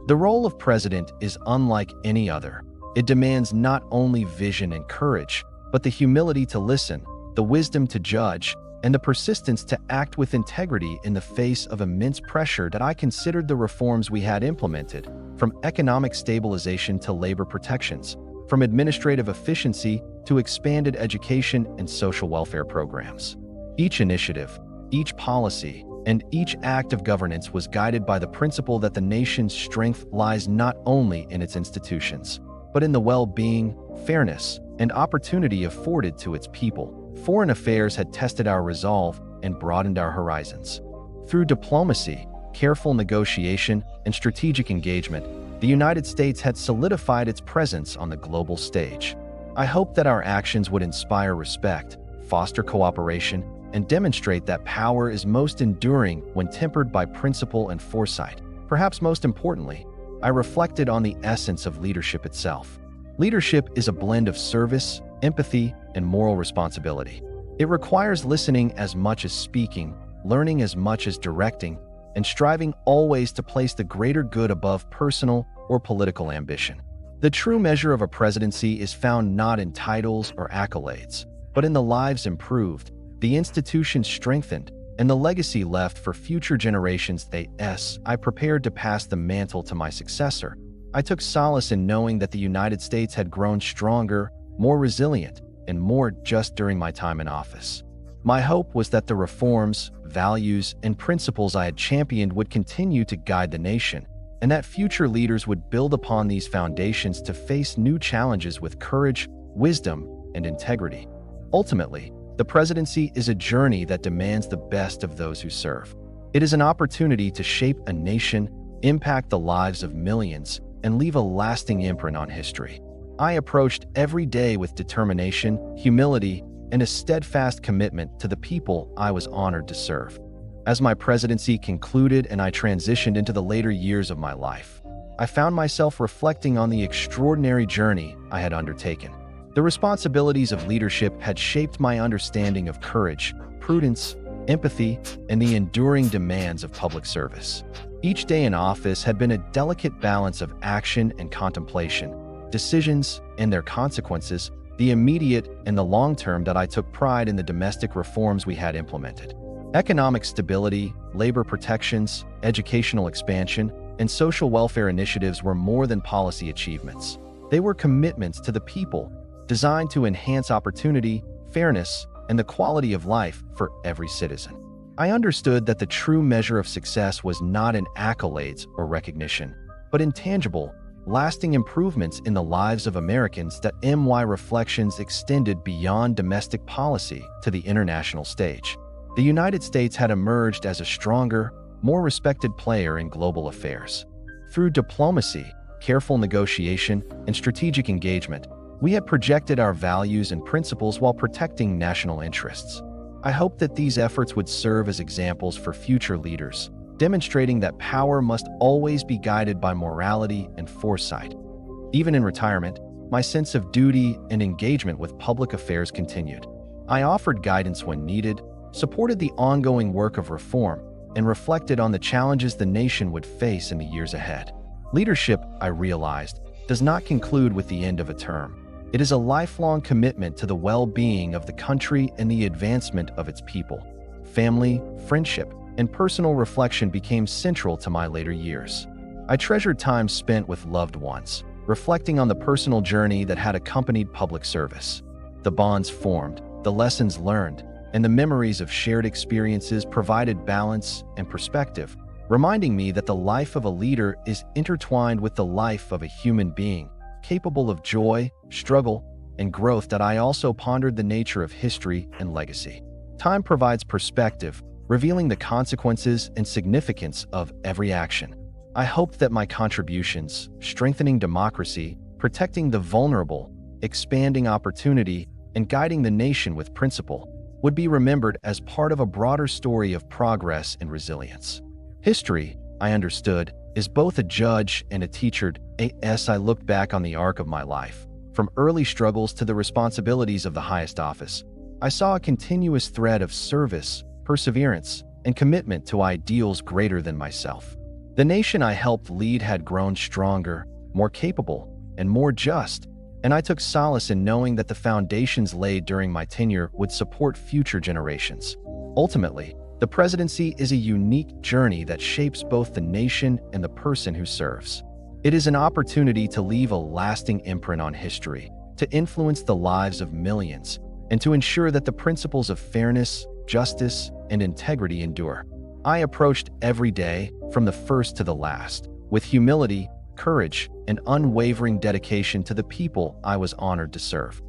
The role of president is unlike any other. It demands not only vision and courage, but the humility to listen, the wisdom to judge, and the persistence to act with integrity in the face of immense pressure that I considered the reforms we had implemented, from economic stabilization to labor protections, from administrative efficiency to expanded education and social welfare programs. Each initiative, each policy, and each act of governance was guided by the principle that the nation's strength lies not only in its institutions, but in the well-being, fairness, and opportunity afforded to its people. Foreign affairs had tested our resolve and broadened our horizons. Through diplomacy, careful negotiation, and strategic engagement, the United States had solidified its presence on the global stage. I hope that our actions would inspire respect, foster cooperation, and demonstrate that power is most enduring when tempered by principle and foresight. Perhaps most importantly, I reflected on the essence of leadership itself. Leadership is a blend of service, empathy, and moral responsibility. It requires listening as much as speaking, learning as much as directing, and striving always to place the greater good above personal or political ambition. The true measure of a presidency is found not in titles or accolades, but in the lives improved, the institutions strengthened, and the legacy left for future generations. I prepared to pass the mantle to my successor. I took solace in knowing that the United States had grown stronger, more resilient, and more just during my time in office. My hope was that the reforms, values, and principles I had championed would continue to guide the nation, and that future leaders would build upon these foundations to face new challenges with courage, wisdom, and integrity. Ultimately, the presidency is a journey that demands the best of those who serve. It is an opportunity to shape a nation, impact the lives of millions, and leave a lasting imprint on history. I approached every day with determination, humility, and a steadfast commitment to the people I was honored to serve. As my presidency concluded and I transitioned into the later years of my life, I found myself reflecting on the extraordinary journey I had undertaken. The responsibilities of leadership had shaped my understanding of courage, prudence, empathy, and the enduring demands of public service. Each day in office had been a delicate balance of action and contemplation, decisions and their consequences, the immediate and the long term. That I took pride in the domestic reforms we had implemented. Economic stability, labor protections, educational expansion, and social welfare initiatives were more than policy achievements. They were commitments to the people, designed to enhance opportunity, fairness, and the quality of life for every citizen. I understood that the true measure of success was not in accolades or recognition, but in tangible, lasting improvements in the lives of Americans. That my reflections extended beyond domestic policy to the international stage. The United States had emerged as a stronger, more respected player in global affairs. Through diplomacy, careful negotiation, and strategic engagement, we had projected our values and principles while protecting national interests. I hope that these efforts would serve as examples for future leaders, demonstrating that power must always be guided by morality and foresight. Even in retirement, my sense of duty and engagement with public affairs continued. I offered guidance when needed, supported the ongoing work of reform, and reflected on the challenges the nation would face in the years ahead. Leadership, I realized, does not conclude with the end of a term. It is a lifelong commitment to the well-being of the country and the advancement of its people. Family, friendship, and personal reflection became central to my later years. I treasured time spent with loved ones, reflecting on the personal journey that had accompanied public service. The bonds formed, the lessons learned, and the memories of shared experiences provided balance and perspective, reminding me that the life of a leader is intertwined with the life of a human being, capable of joy, struggle, and growth. That I also pondered the nature of history and legacy. Time provides perspective, revealing the consequences and significance of every action. I hoped that my contributions, strengthening democracy, protecting the vulnerable, expanding opportunity, and guiding the nation with principle, would be remembered as part of a broader story of progress and resilience. History, I understood, is both a judge and a teacher. As I looked back on the arc of my life, from early struggles to the responsibilities of the highest office, I saw a continuous thread of service, perseverance, and commitment to ideals greater than myself. The nation I helped lead had grown stronger, more capable, and more just, and I took solace in knowing that the foundations laid during my tenure would support future generations. Ultimately, the presidency is a unique journey that shapes both the nation and the person who serves. It is an opportunity to leave a lasting imprint on history, to influence the lives of millions, and to ensure that the principles of fairness, justice, and integrity endure. I approached every day, from the first to the last, with humility, courage, and unwavering dedication to the people I was honored to serve.